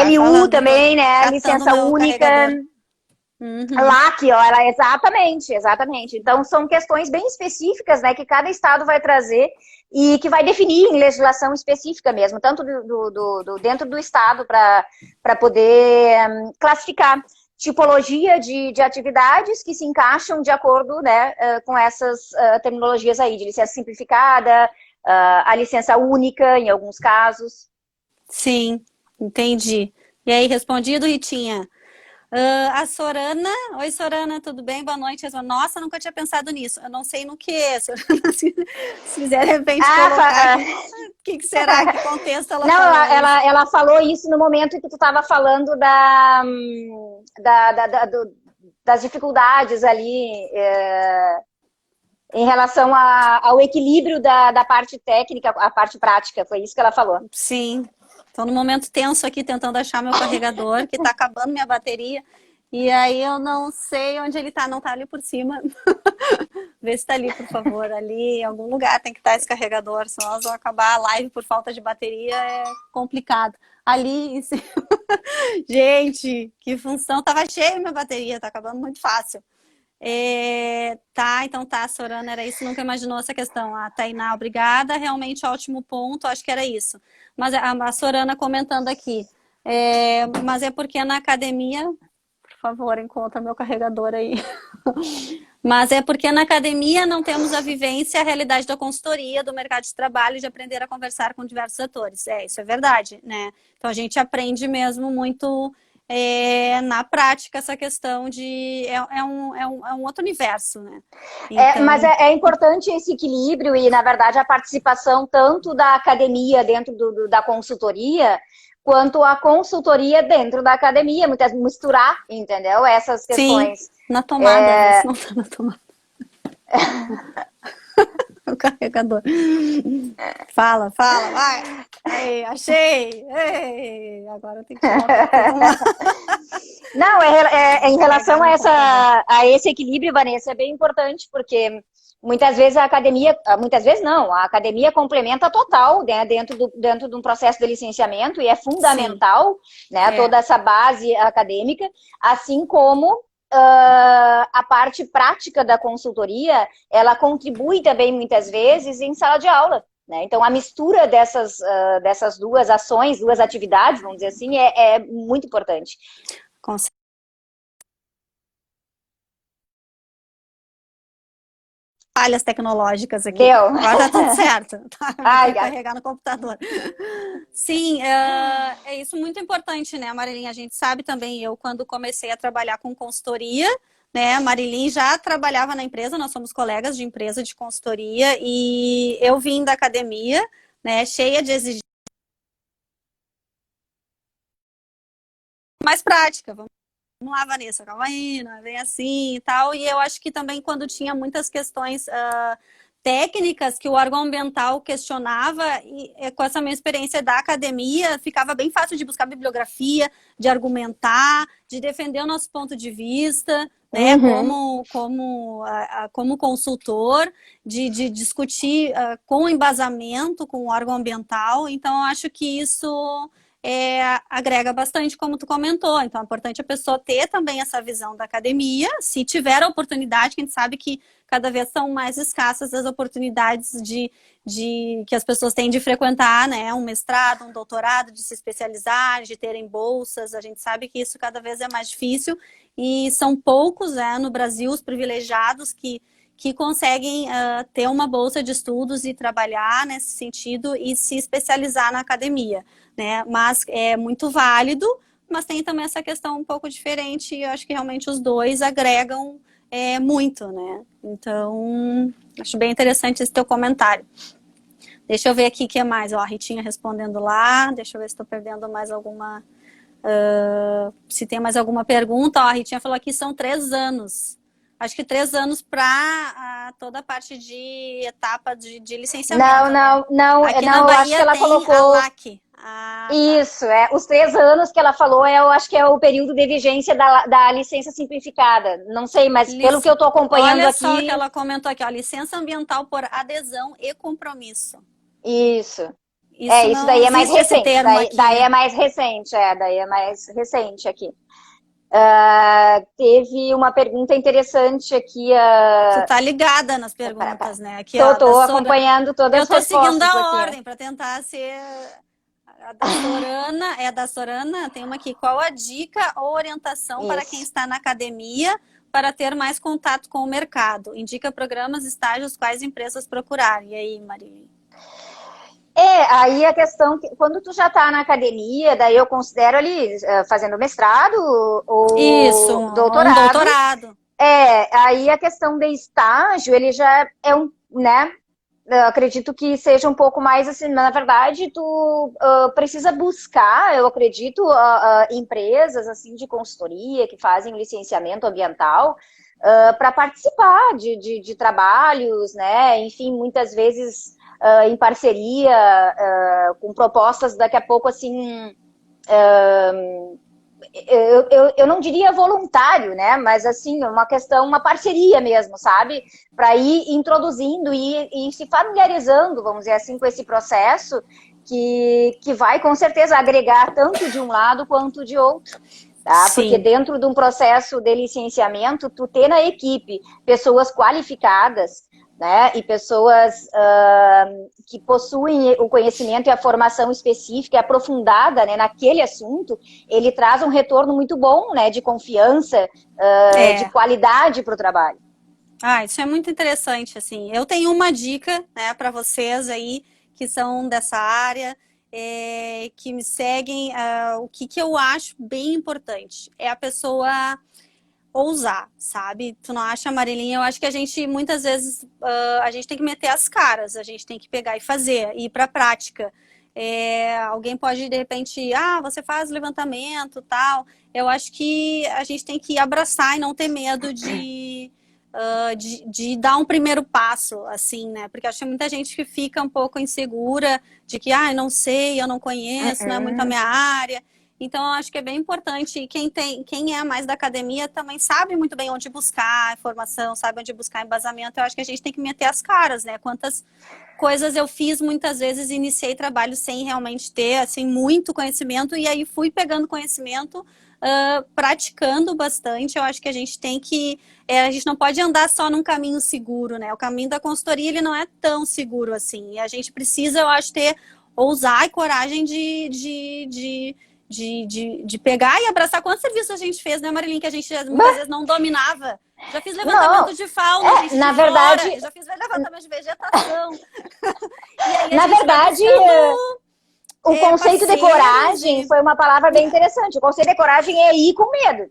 LU também, né, a licença única. LAC, ó, exatamente. Então, são questões bem específicas, né, que cada estado vai trazer e que vai definir em legislação específica mesmo, tanto dentro do estado, para poder classificar tipologia de atividades que se encaixam de acordo, né, com essas terminologias aí, de licença simplificada, a licença única, em alguns casos. Sim, entendi. E aí, respondido, Ritinha? A Sorana, oi Sorana, tudo bem? Boa noite. Nossa, nunca tinha pensado nisso. Eu não sei no que é, Sorana. Se quiser de repente colocar aqui. que será? Que contexto ela Não, falou isso? ela falou isso no momento que tu estava falando das dificuldades ali em relação ao equilíbrio da parte técnica, a parte prática. Foi isso que ela falou. Sim. Estou no momento tenso aqui, tentando achar meu carregador, que está acabando minha bateria. E aí eu não sei onde ele está, não está ali por cima. Vê se está ali, por favor. Ali em algum lugar tem que estar esse carregador, senão nós vamos acabar a live por falta de bateria, é complicado. Ali em cima. Gente, que função. Tava cheia minha bateria, tá acabando muito fácil. Tá, então tá, Sorana, era isso, nunca imaginou essa questão. A Tainá, obrigada, realmente ótimo ponto, acho que era isso. Mas a Sorana comentando aqui, mas é porque na academia, por favor, encontra meu carregador aí. Mas é porque na academia não temos a vivência, a realidade da consultoria, do mercado de trabalho, de aprender a conversar com diversos atores. Isso é verdade, né? Então a gente aprende mesmo muito na prática essa questão de... É um outro universo, né? Então... Mas é importante esse equilíbrio e, na verdade, a participação tanto da academia dentro da consultoria, quanto a consultoria dentro da academia, muitas misturar, entendeu? Essas questões. Sim, na tomada, não tá na tomada. O carregador. Fala, vai. Aí, achei. Ei, agora eu tenho que tirar. Não, em relação a esse equilíbrio, Vanessa, é bem importante, porque muitas vezes muitas vezes não, a academia complementa total, né, dentro de um processo de licenciamento, e é fundamental, né, toda essa base acadêmica, assim como a parte prática da consultoria, ela contribui também muitas vezes em sala de aula, né? Então a mistura dessas duas ações, duas atividades, vamos dizer assim, é muito importante. Com falhas tecnológicas aqui. Deu. Agora tá tudo certo. Vou carregar no computador. Sim, é isso muito importante, né, Marilinha? A gente sabe também, eu quando comecei a trabalhar com consultoria, né, a Marilyn já trabalhava na empresa, nós somos colegas de empresa de consultoria, e eu vim da academia, né, cheia de exigências mais prática, vamos lá, Vanessa, calma aí, não é bem assim e tal. E eu acho que também quando tinha muitas questões técnicas que o órgão ambiental questionava, e com essa minha experiência da academia, ficava bem fácil de buscar bibliografia, de argumentar, de defender o nosso ponto de vista, né, como consultor, de discutir com embasamento com o órgão ambiental. Então, eu acho que isso... agrega bastante, como tu comentou. Então é importante a pessoa ter também essa visão da academia, se tiver a oportunidade, que a gente sabe que cada vez são mais escassas as oportunidades que as pessoas têm de frequentar, né, um mestrado, um doutorado, de se especializar, de terem bolsas. A gente sabe que isso cada vez é mais difícil e são poucos, no Brasil, os privilegiados que conseguem ter uma bolsa de estudos e trabalhar nesse sentido e se especializar na academia, né? Mas é muito válido, mas tem também essa questão um pouco diferente, e eu acho que realmente os dois agregam muito, né? Então, acho bem interessante esse teu comentário. Deixa eu ver aqui o que mais. Ó, a Ritinha respondendo lá, deixa eu ver se estou perdendo mais alguma... se tem mais alguma pergunta. Ó, a Ritinha falou aqui, são 3 anos. Acho que 3 anos para toda a parte de etapa de licenciamento. Não, aqui na eu Bahia acho que ela tem colocou... a LAC. Isso, os 3 anos que ela falou, eu acho que é o período de vigência da licença simplificada. Não sei, mas pelo que eu estou acompanhando Olha aqui... Olha só que ela comentou aqui, ó, licença ambiental por adesão e compromisso. Isso. Isso daí é mais recente. Daí aqui. é mais recente, daí é mais recente aqui. Teve uma pergunta interessante aqui. Tu tá ligada nas perguntas, né? Aqui, tô acompanhando todas as respostas. Eu tô seguindo a aqui. ordem para tentar ser... A da Sorana, tem uma aqui. Qual a dica ou orientação para quem está na academia para ter mais contato com o mercado? Indica programas, estágios, quais empresas procurar. E aí, Marília? Aí a questão, quando tu já está na academia, daí eu considero ali fazendo mestrado ou doutorado. Um doutorado. Aí a questão de estágio, ele já é eu acredito que seja um pouco mais assim, na verdade, tu precisa buscar, eu acredito, empresas assim de consultoria que fazem licenciamento ambiental para participar de trabalhos, né? Enfim, muitas vezes em parceria, com propostas daqui a pouco assim. Eu não diria voluntário, né? Mas assim, uma questão, uma parceria mesmo, sabe? Para ir introduzindo e se familiarizando, vamos dizer assim, com esse processo que vai com certeza agregar tanto de um lado quanto de outro. Tá? Porque Sim. dentro de um processo de licenciamento, tu ter na equipe pessoas qualificadas, né, e pessoas que possuem o conhecimento e a formação específica e aprofundada, né, naquele assunto, ele traz um retorno muito bom, né, de confiança, de qualidade para o trabalho. Isso é muito interessante, assim. Eu tenho uma dica, né, para vocês aí que são dessa área, que me seguem. O que eu acho bem importante é a pessoa ousar, sabe? Tu não acha, Marilinha? Eu acho que a gente, muitas vezes, a gente tem que meter as caras, a gente tem que pegar e fazer, ir para a prática. Alguém pode, de repente, você faz levantamento, tal. Eu acho que a gente tem que abraçar e não ter medo de dar um primeiro passo, assim, né? Porque acho que muita gente que fica um pouco insegura de que, eu não sei, eu não conheço, não é muito a minha área. Então, eu acho que é bem importante. E quem é mais da academia também sabe muito bem onde buscar informação, sabe onde buscar embasamento. Eu acho que a gente tem que meter as caras, né? Quantas coisas eu fiz muitas vezes, iniciei trabalho sem realmente ter, assim, muito conhecimento. E aí fui pegando conhecimento, praticando bastante. Eu acho que a gente tem que... a gente não pode andar só num caminho seguro, né? O caminho da consultoria, ele não é tão seguro assim. E a gente precisa, eu acho, ousar e coragem de pegar e abraçar. Quantos serviços a gente fez, né, Marilyn, que a gente muitas vezes não dominava? Já fiz levantamento de fauna, gente, na de verdade, flora, já fiz levantamento de vegetação. E aí na verdade, o conceito de coragem foi uma palavra bem interessante. O conceito de coragem é ir com medo.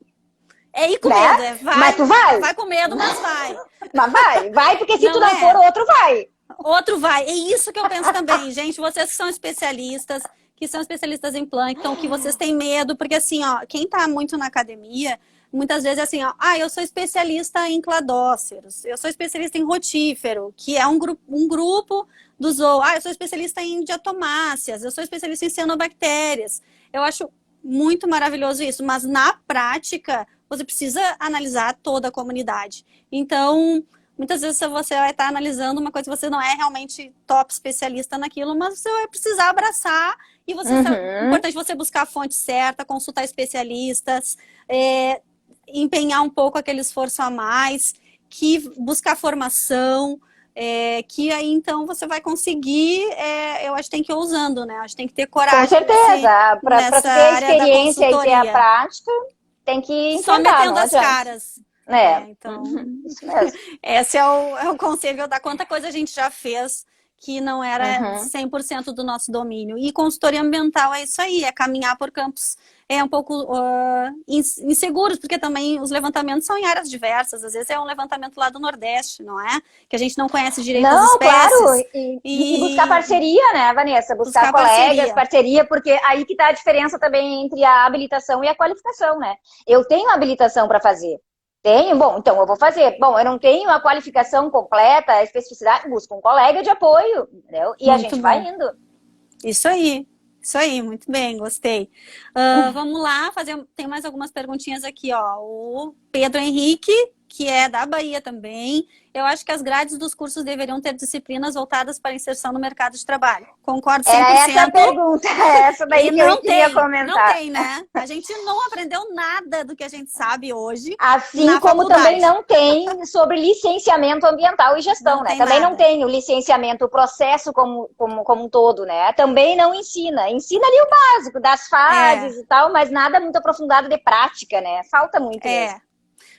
É ir com medo, mas tu vai. Vai com medo, mas vai. Mas vai, porque se tu não for, outro vai. Outro vai. É isso que eu penso também, gente. Vocês que são especialistas em plâncton, que vocês têm medo, porque assim, quem tá muito na academia, muitas vezes é assim, eu sou especialista em cladóceros, eu sou especialista em rotífero, que é um grupo do zoo. Eu sou especialista em diatomáceas, eu sou especialista em cianobactérias. Eu acho muito maravilhoso isso, mas na prática, você precisa analisar toda a comunidade. Então, muitas vezes você vai estar analisando uma coisa que você não é realmente top especialista naquilo, mas você vai precisar abraçar e é importante você buscar a fonte certa, consultar especialistas, empenhar um pouco aquele esforço a mais, buscar formação, que aí então você vai conseguir, eu acho que tem que ir ousando, né? Acho que tem que ter coragem. Com certeza, para ter a experiência e ter a prática, tem que enfrentar, só metendo as caras. Então, isso mesmo. Esse é o conselho que eu dar. Quanta coisa a gente já fez que não era 100% do nosso domínio. E consultoria ambiental é isso aí, é caminhar por campos um pouco inseguros, porque também os levantamentos são em áreas diversas. Às vezes é um levantamento lá do Nordeste, não é? Que a gente não conhece direito as espécies. Claro, e buscar parceria, né, Vanessa? Buscar colegas, parceria, porque aí que tá a diferença também entre a habilitação e a qualificação, né? Eu tenho habilitação para fazer. Tenho? Bom, então eu vou fazer. Bom, eu não tenho a qualificação completa, a especificidade, busco um colega de apoio, entendeu? E a gente vai indo. Isso aí, muito bem, gostei. Vamos lá, tem mais algumas perguntinhas aqui, o Pedro Henrique, que é da Bahia também. Eu acho que as grades dos cursos deveriam ter disciplinas voltadas para a inserção no mercado de trabalho. Concordo 100%. Era essa a pergunta, essa daí que eu queria comentar. Não tem, né? A gente não aprendeu nada do que a gente sabe hoje. Assim como também não tem sobre licenciamento ambiental e gestão, né? Também não tem o licenciamento, o processo como um todo, né? Também não ensina. Ensina ali o básico das fases e tal, mas nada muito aprofundado de prática, né? Falta muito mesmo.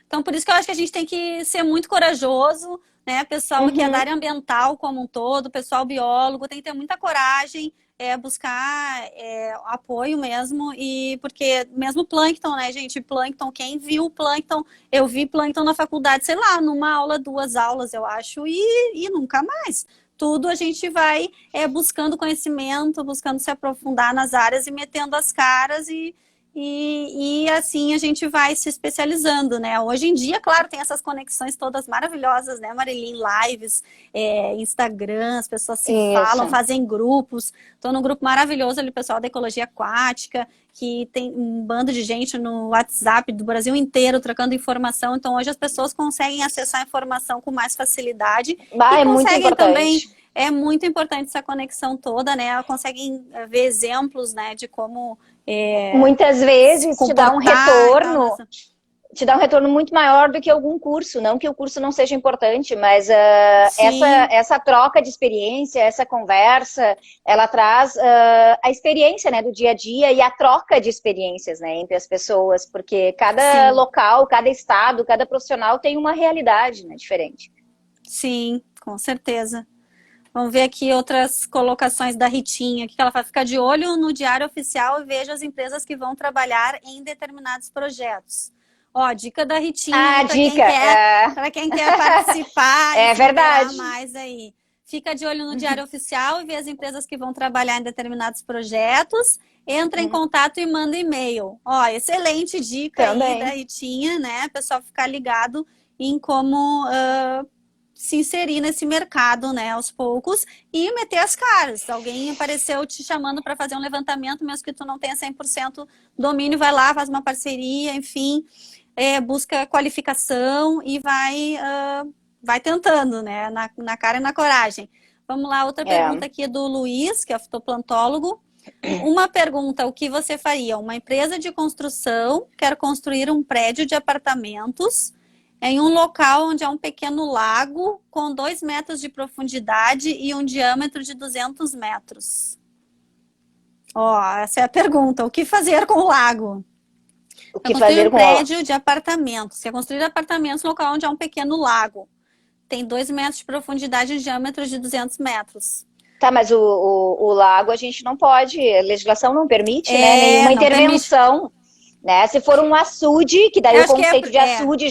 Então, por isso que eu acho que a gente tem que ser muito corajoso, né? Pessoal que é da área ambiental como um todo, pessoal biólogo, tem que ter muita coragem, buscar apoio mesmo, e porque mesmo plâncton, né, gente? Plâncton, quem viu plâncton, eu vi plâncton na faculdade, sei lá, numa aula, 2 aulas, eu acho, e nunca mais. tudo a gente vai buscando conhecimento, buscando se aprofundar nas áreas e metendo as caras e assim a gente vai se especializando, né? Hoje em dia, claro, tem essas conexões todas maravilhosas, né, Marilyn? Lives, Instagram, as pessoas se falam, fazem grupos. Estou num grupo maravilhoso ali, pessoal da ecologia aquática, que tem um bando de gente no WhatsApp do Brasil inteiro trocando informação. Então, hoje as pessoas conseguem acessar a informação com mais facilidade e conseguem também. É muito importante essa conexão toda, né? Conseguem ver exemplos, né, de como muitas vezes te dá um retorno, te dá um retorno muito maior do que algum curso. Não que o curso não seja importante, mas essa troca de experiência, essa conversa, ela traz a experiência, né, do dia a dia e a troca de experiências, né, entre as pessoas, porque cada local, cada estado, cada profissional tem uma realidade, né, diferente. Sim, com certeza. Vamos ver aqui outras colocações da Ritinha, que ela fala: ficar de olho no diário oficial e veja as empresas que vão trabalhar em determinados projetos. Ó, dica da Ritinha para quem quer participar e verdade. mais aí. Fica de olho no diário oficial e vê as empresas que vão trabalhar em determinados projetos. Entra em contato e manda e-mail. Ó, excelente dica aí da Ritinha, né? O pessoal ficar ligado em como se inserir nesse mercado, né, aos poucos, e meter as caras. Se alguém apareceu te chamando para fazer um levantamento, mesmo que tu não tenha 100% domínio, vai lá, faz uma parceria, enfim, busca qualificação e vai tentando, né, na cara e na coragem. Vamos lá, outra pergunta aqui do Luiz, que é fitoplantólogo. Uma pergunta: o que você faria? Uma empresa de construção quer construir um prédio de apartamentos em um local onde há um pequeno lago com 2 metros de profundidade e um diâmetro de 200 metros. Ó, essa é a pergunta. O que fazer com o lago? O que fazer com um prédio de apartamentos. Quer construir apartamentos no local onde há um pequeno lago. Tem 2 metros de profundidade e diâmetro de 200 metros. Tá, mas o lago a gente não pode, a legislação não permite, né? Nenhuma intervenção. Permite. Né? Se for um açude, que daí o conceito de açude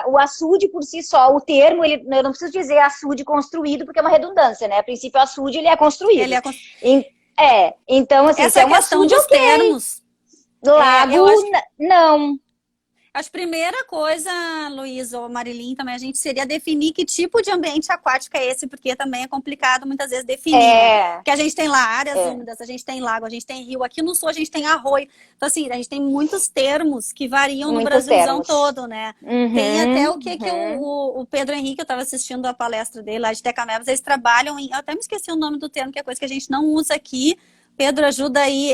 o açude por si só, o termo, eu não preciso dizer açude construído, porque é uma redundância, né? A princípio, o açude, ele é construído. Então, assim, essa se é uma questão dos termos. Lago, não. Acho que a primeira coisa, Luiz ou Marilyn, também a gente seria definir que tipo de ambiente aquático é esse, porque também é complicado muitas vezes definir. Né? Porque a gente tem lá áreas úmidas, a gente tem lago, a gente tem rio, aqui no sul a gente tem arroio. Então, assim, a gente tem muitos termos que variam no Brasilzão todo, né? Tem até o que o Pedro Henrique, eu estava assistindo a palestra dele lá de Tecamebas, eles trabalham em. Eu até me esqueci o nome do termo, que é coisa que a gente não usa aqui. Pedro, ajuda aí.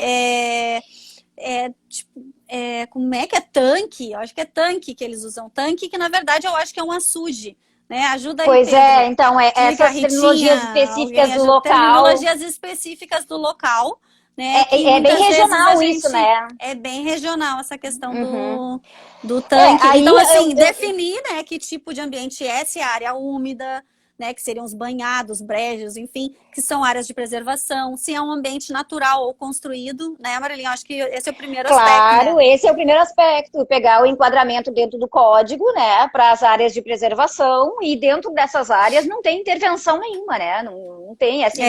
Como é que é tanque? Eu acho que é tanque que eles usam. Tanque, que na verdade eu acho que é um açude. Né? Ajuda aí, Pedro. Então, essas terminologias específicas do local. Terminologias específicas do local. Né? É bem regional isso, né? É bem regional essa questão do tanque. Então, assim, definir, né, que tipo de ambiente é, se é área úmida, né, que seriam os banhados, brejos, enfim, que são áreas de preservação, se é um ambiente natural ou construído, né, Marilyn? Acho que esse é o primeiro aspecto. Claro, né? Esse é o primeiro aspecto, pegar o enquadramento dentro do código, né, para as áreas de preservação, e dentro dessas áreas não tem intervenção nenhuma, né, não tem, assim,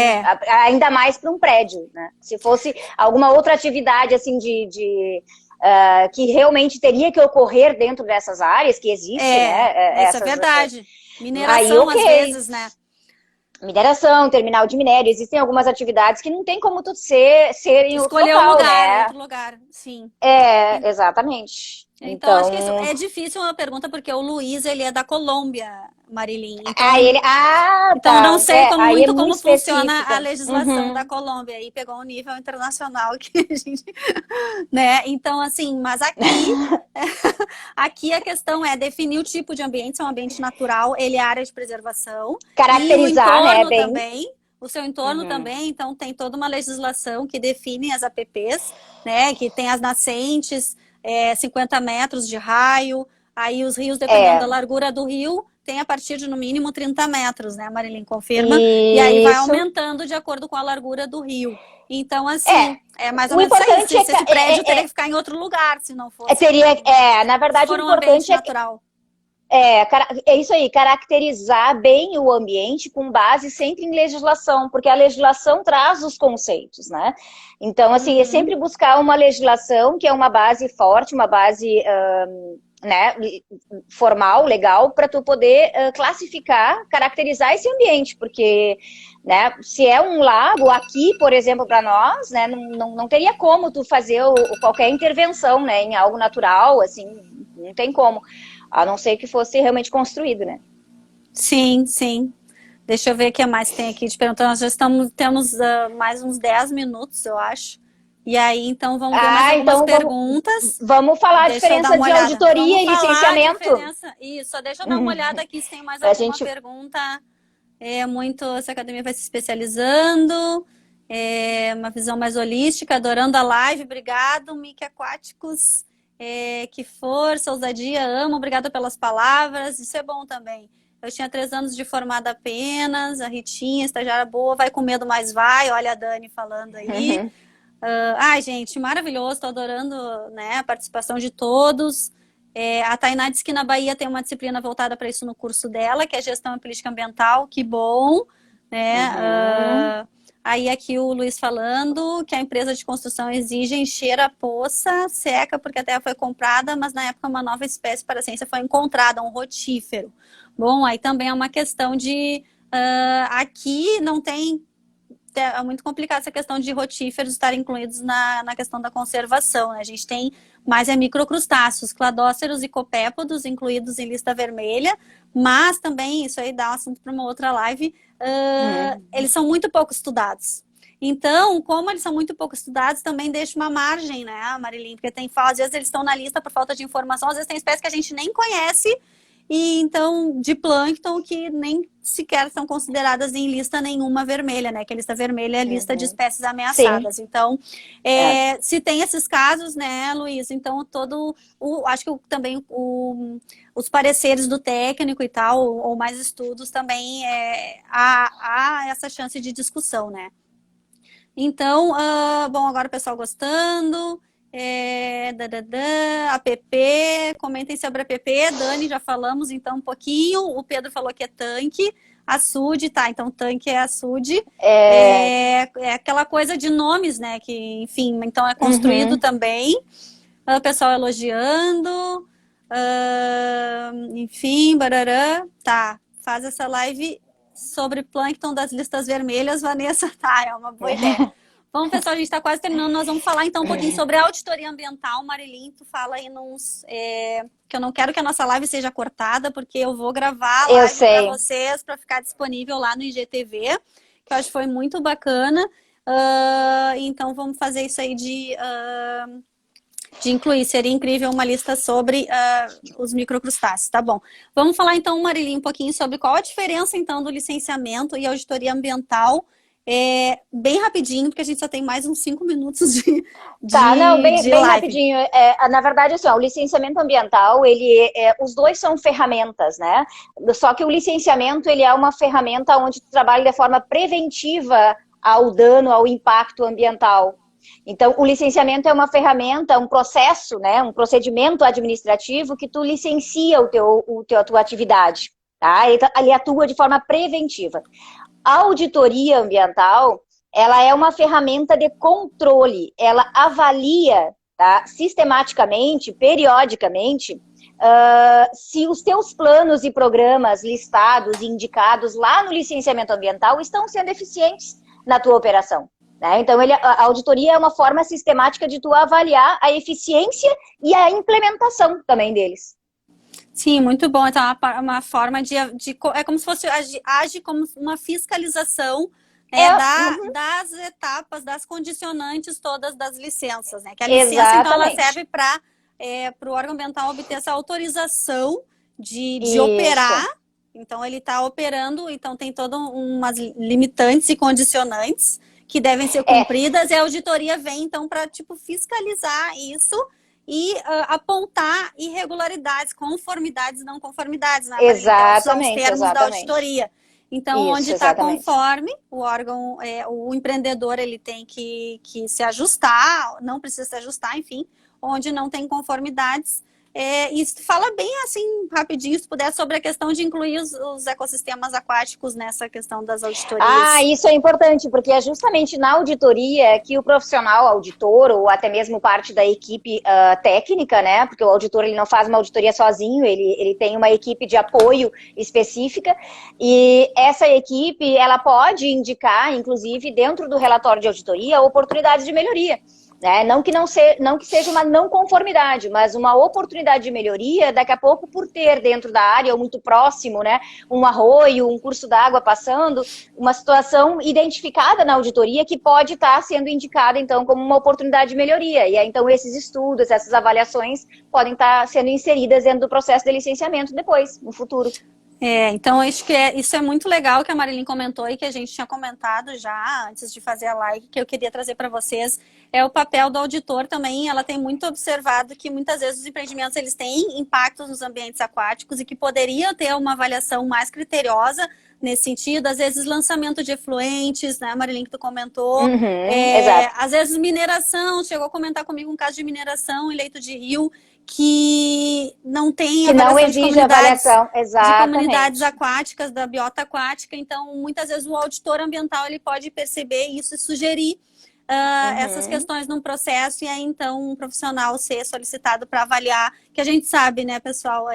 ainda mais para um prédio, né, se fosse alguma outra atividade, assim, que realmente teria que ocorrer dentro dessas áreas, que existe, né. Isso é verdade. Mineração, às vezes, né? Mineração, terminal de minério, existem algumas atividades que não tem como tu ser em outro local, um lugar, né? outro lugar, sim. Exatamente. Então, acho que isso é difícil uma pergunta, porque o Luiz, ele é da Colômbia, Marilyn. Então, então tá. não sei muito como funciona específica. a legislação da Colômbia. Aí pegou um nível internacional que a gente... né? Então, assim, mas aqui a questão é definir o tipo de ambiente, se é um ambiente natural, ele é área de preservação. Caracterizar, e o entorno né? também. O seu entorno também, então tem toda uma legislação que define as APPs, né? Que tem as nascentes, 50 metros de raio, aí os rios, dependendo da largura do rio, tem a partir de no mínimo 30 metros, né, Marilyn? Confirma? Isso. E aí vai aumentando de acordo com a largura do rio. Então, assim, mais ou menos isso. Esse prédio teria que ficar em outro lugar, se não fosse. Na verdade, o importante natural. É isso aí, caracterizar bem o ambiente com base sempre em legislação, porque a legislação traz os conceitos, né? Então, assim, é Uhum. sempre buscar uma legislação que é uma base forte, uma base, né, formal, legal, para tu poder classificar, caracterizar esse ambiente, porque, né, se é um lago aqui, por exemplo, para nós, né, não teria como tu fazer qualquer intervenção, né, em algo natural, assim, não tem como. A não ser que fosse realmente construído, né? Sim, sim. Deixa eu ver o que mais tem aqui de pergunta. Nós já temos mais uns 10 minutos, eu acho. E aí, então, vamos ver mais algumas Então perguntas. vamos falar a Deixa eu dar diferença uma de olhada. Vamos auditoria e falar a licenciamento? diferença. Isso, só deixa eu dar uma olhada aqui se tem mais Pra alguma gente. pergunta. Essa academia vai se especializando. Uma visão mais holística, adorando a live. Obrigado, Mickey Aquáticos. Que força, ousadia, amo. Obrigada pelas palavras. Isso é bom também. Eu tinha 3 anos de formada apenas. A Ritinha, estagiária boa, vai com medo, mas vai. Olha a Dani falando aí. Ai, gente, maravilhoso. Estou adorando, né, a participação de todos. A Tainá disse que na Bahia tem uma disciplina voltada para isso no curso dela, que é gestão e política ambiental. Que bom, né? Aí aqui o Luiz falando que a empresa de construção exige encher a poça seca porque a terra foi comprada, mas na época uma nova espécie para a ciência foi encontrada, um rotífero. Bom, aí também é uma questão de... aqui não tem... É muito complicado essa questão de rotíferos estarem incluídos na questão da conservação, né? A gente tem mais microcrustáceos, cladóceros e copépodos incluídos em lista vermelha, mas também, isso aí dá um assunto para uma outra live, eles são muito pouco estudados. Então, como eles são muito pouco estudados, também deixa uma margem, né, Marilyn? Porque às vezes eles estão na lista por falta de informação, às vezes tem espécies que a gente nem conhece, e então de plâncton que nem sequer são consideradas em lista nenhuma vermelha, né? Que a lista vermelha é a lista de espécies Sim. ameaçadas. Então, se tem esses casos, né, Luiz? Então, acho que também os pareceres do técnico e tal, ou mais estudos também há essa chance de discussão, né? Então, bom, agora o pessoal gostando. APP, comentem sobre a APP. Dani, já falamos então um pouquinho. O Pedro falou que é tanque. Açude, tá? Então, tanque é açude. É aquela coisa de nomes, né? Que, enfim, então é construído também. O pessoal elogiando. Enfim, barará. Tá, faz essa live sobre plâncton das listas vermelhas, Vanessa. Tá, é uma boa ideia. Bom, pessoal, a gente está quase terminando. Nós vamos falar então um pouquinho sobre a auditoria ambiental. Marilyn, tu fala aí que eu não quero que a nossa live seja cortada, porque eu vou gravar a live para vocês, para ficar disponível lá no IGTV, que eu acho que foi muito bacana. Então, vamos fazer isso aí de incluir. Seria incrível uma lista sobre os microcrustáceos, tá bom? Vamos falar então, Marilyn, um pouquinho sobre qual a diferença então do licenciamento e auditoria ambiental. Bem rapidinho, porque a gente só tem mais uns 5 minutos de bem live. rapidinho. Na verdade, assim, o licenciamento ambiental, os dois são ferramentas, né? Só que o licenciamento, ele é uma ferramenta onde tu trabalha de forma preventiva ao dano, ao impacto ambiental. Então, o licenciamento é uma ferramenta, um processo, né? Um procedimento administrativo que tu licencia a tua atividade, tá? Ele atua de forma preventiva. A auditoria ambiental, ela é uma ferramenta de controle, ela avalia, tá, sistematicamente, periodicamente, se os teus planos e programas listados e indicados lá no licenciamento ambiental estão sendo eficientes na tua operação. Né? Então, a auditoria é uma forma sistemática de tu avaliar a eficiência e a implementação também deles. Sim, muito bom. Então, uma forma é como se fosse, age como uma fiscalização das etapas, das condicionantes todas das licenças, né? Que a licença, então, ela serve para o órgão ambiental obter essa autorização de operar. Então, ele está operando, então tem todas umas limitantes e condicionantes que devem ser cumpridas, e a auditoria vem, então, para, fiscalizar isso e apontar irregularidades, conformidades e não conformidades, né? Exatamente, são os termos da auditoria. Então, onde está conforme, o órgão, o empreendedor, ele tem que se ajustar, não precisa se ajustar, enfim, onde não tem conformidades, E se tu fala bem assim, rapidinho, se puder, sobre a questão de incluir os ecossistemas aquáticos nessa questão das Ah, auditorias. isso é importante, porque é justamente na auditoria que o profissional auditor, ou até mesmo parte da equipe técnica, né? Porque o auditor ele não faz uma auditoria sozinho, ele tem uma equipe de apoio específica, e essa equipe ela pode indicar, inclusive, dentro do relatório de auditoria, oportunidades de melhoria. Né? Não que seja uma não conformidade, mas uma oportunidade de melhoria, daqui a pouco, por ter dentro da área, ou muito próximo, né, um arroio, um curso d'água passando, uma situação identificada na auditoria que pode estar sendo indicada, então, como uma oportunidade de melhoria. E aí, então, esses estudos, essas avaliações podem estar sendo inseridas dentro do processo de licenciamento depois, no futuro. Então acho que isso é muito legal que a Marilyn comentou e que a gente tinha comentado já antes de fazer a live, que eu queria trazer para vocês, é o papel do auditor também. Ela tem muito observado que muitas vezes os empreendimentos eles têm impactos nos ambientes aquáticos e que poderia ter uma avaliação mais criteriosa nesse sentido, às vezes lançamento de efluentes, né, Marilyn, que tu comentou, Exato. às vezes mineração, chegou a comentar comigo um caso de mineração em leito de rio, que não tem Que não avaliação exige avaliação, de comunidades exatamente. aquáticas, da biota aquática. Então, muitas vezes o auditor ambiental ele pode perceber isso e sugerir essas questões num processo, e aí então um profissional ser solicitado para avaliar, que a gente sabe, né, pessoal,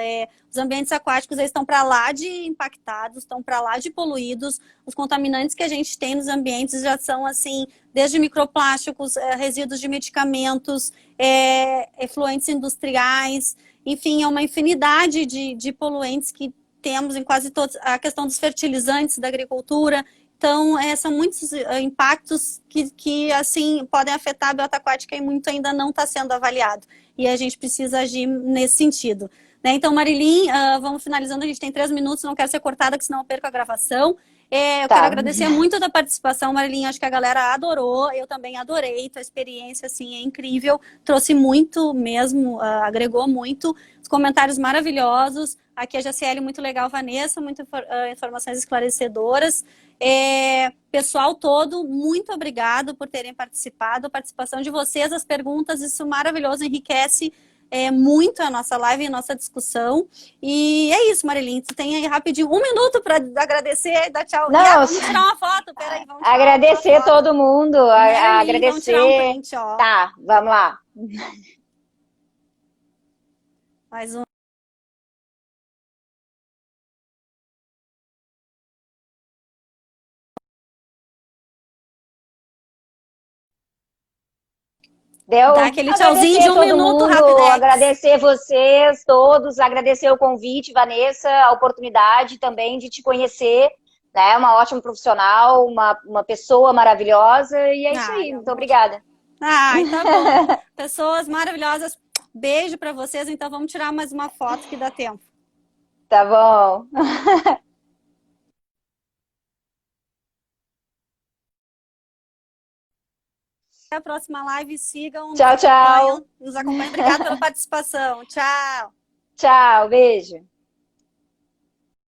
os ambientes aquáticos eles estão para lá de impactados, estão para lá de poluídos, os contaminantes que a gente tem nos ambientes já são assim, desde microplásticos, resíduos de medicamentos, efluentes industriais, enfim, é uma infinidade de poluentes que temos em quase todos, a questão dos fertilizantes da agricultura. Então, são muitos impactos que, assim, podem afetar a biota aquática e muito ainda não está sendo avaliado. E a gente precisa agir nesse sentido. Né? Então, Marilyn, vamos finalizando. A gente tem 3 minutos, não quero ser cortada, porque senão eu perco a gravação. Eu quero Tá. agradecer muito da participação, Marilyn. Acho que a galera adorou, eu também adorei. Tua experiência, assim, é incrível. Trouxe muito mesmo, agregou muito. Os comentários maravilhosos. Aqui a Jaciele, muito legal. Vanessa, muitas informações esclarecedoras. Pessoal todo, muito obrigado por terem participado. A participação de vocês, as perguntas, isso maravilhoso, enriquece muito a nossa live e a nossa discussão. E é isso, Marilyn. Tu tem aí rapidinho 1 minuto para agradecer, dar tchau. Não, Vamos tirar uma foto. Peraí, vamos tirar agradecer uma foto. todo mundo, Marilyn, agradecer. vamos tirar um print, ó. Tá, vamos lá. Mais um. Deu? Dá aquele tchauzinho de 1 todo minuto, mundo, Rapidex. agradecer vocês todos, agradecer o convite, Vanessa, a oportunidade também de te conhecer, né? Uma ótima profissional, uma pessoa maravilhosa, e é isso aí. Muito obrigada. Ai, tá bom. Pessoas maravilhosas. Beijo para vocês. Então vamos tirar mais uma foto que dá tempo. Tá bom. Até a próxima live. Sigam, Tchau, tchau. nos acompanhem. Obrigada pela participação. Tchau. Tchau, beijo.